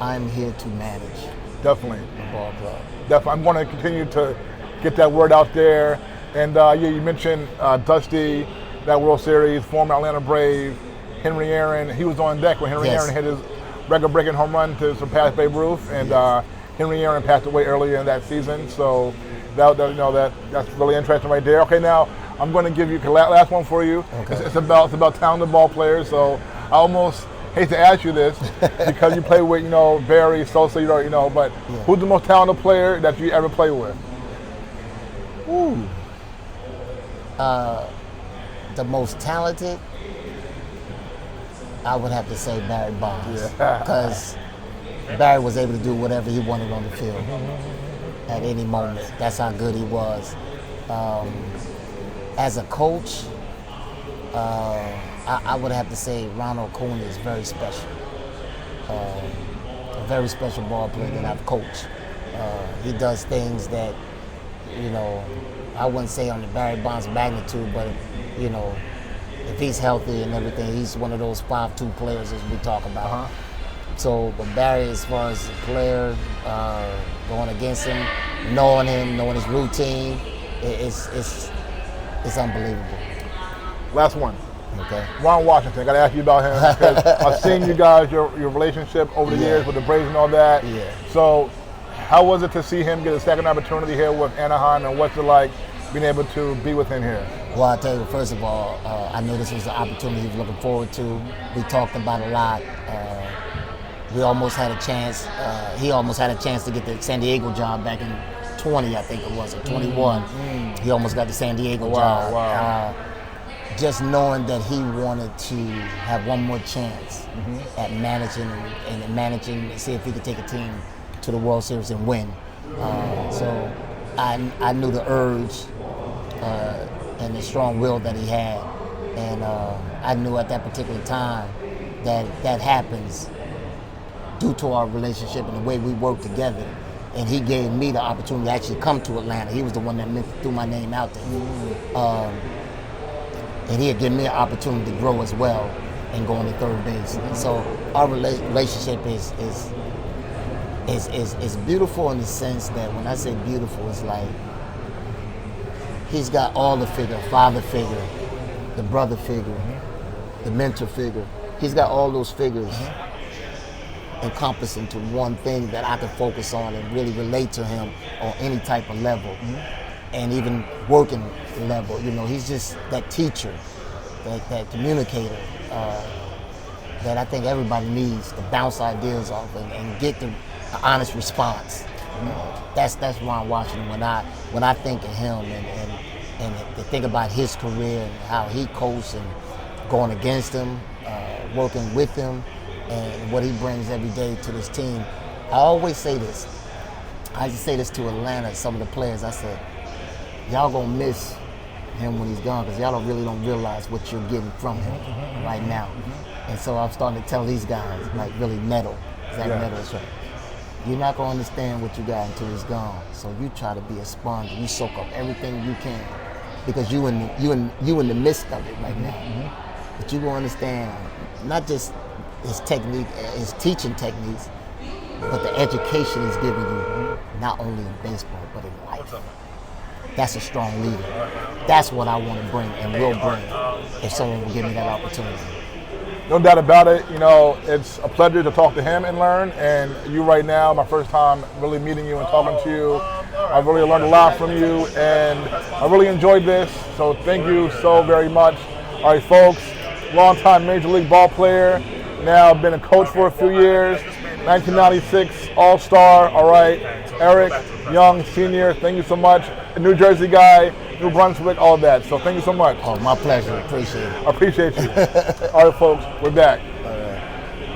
I'm here to manage Definitely. the ball club. Definitely. I'm going to continue to get that word out there. And you mentioned Dusty, that World Series, former Atlanta Brave, Henry Aaron. He was on deck when Henry Aaron hit his record-breaking home run to surpass Babe Ruth, and Henry Aaron passed away earlier in that season. So that's really interesting right there. Okay, now I'm going to give you the last one for you. Okay. It's about talented ball players. So I almost hate to ask you this because you play with Barry, Sosa, but who's the most talented player that you ever played with? Ooh. The most talented, I would have to say Barry Bonds, because Barry was able to do whatever he wanted on the field at any moment. That's how good he was. As a coach, I would have to say Ronald Acuna is very special. A very special ball player that I've coached. He does things that, I wouldn't say on the Barry Bonds magnitude, but if he's healthy and everything, he's one of those 5'2" players as we talk about. So, but Barry, as far as a player, going against him, knowing his routine, it's unbelievable. Last one. Okay. Ron Washington. I got to ask you about him because I've seen you guys, your relationship over the years with the Braves and all that. Yeah. So, how was it to see him get a second opportunity here with Anaheim, and what's it like being able to be with him here? Well, I'll tell you, first of all, I knew this was an opportunity he was looking forward to. We talked about it a lot. We almost had a chance. He almost had a chance to get the San Diego job back in 20, I think it was, or 21. He almost got the San Diego job. Wow. Just knowing that he wanted to have one more chance at managing and see if he could take a team to the World Series and win. So I knew the urge and the strong will that he had, and I knew at that particular time that happens due to our relationship and the way we work together. And he gave me the opportunity to actually come to Atlanta. He was the one that threw my name out there. And he had given me an opportunity to grow as well and go into third base. And so our relationship is beautiful in the sense that when I say beautiful, it's like he's got all the figure, father figure, the brother figure, the mentor figure. He's got all those figures encompassed into one thing that I can focus on and really relate to him on any type of level. And even working level, he's just that teacher, that communicator that I think everybody needs to bounce ideas off and get the honest response. That's Ron Washington. When I think of him and to think about his career and how he coached and going against him, working with him, and what he brings every day to this team. I always say this. I just say this to Atlanta, some of the players. I said, y'all gonna miss him when he's gone because y'all don't realize what you're getting from him right now. And so I'm starting to tell these guys, like really metal. Is right. You're not gonna understand what you got until he's gone. So you try to be a sponge. You soak up everything you can because you in the midst of it right now. But you gonna understand not just his technique, his teaching techniques, but the education he's giving you, not only in baseball but in life. That's a strong leader. That's what I want to bring and will bring if someone will give me that opportunity. No doubt about it. It's a pleasure to talk to him and learn. And you right now, my first time really meeting you and talking to you. I've really learned a lot from you, and I really enjoyed this. So thank you so very much. All right, folks, longtime Major League ball player, now been a coach for a few years, 1996 All-Star. All right, Erick Young, Senior, thank you so much. A New Jersey guy, New Brunswick, all of that. So thank you so much. Oh, my pleasure. Appreciate it. I appreciate you. All right, folks, we're back.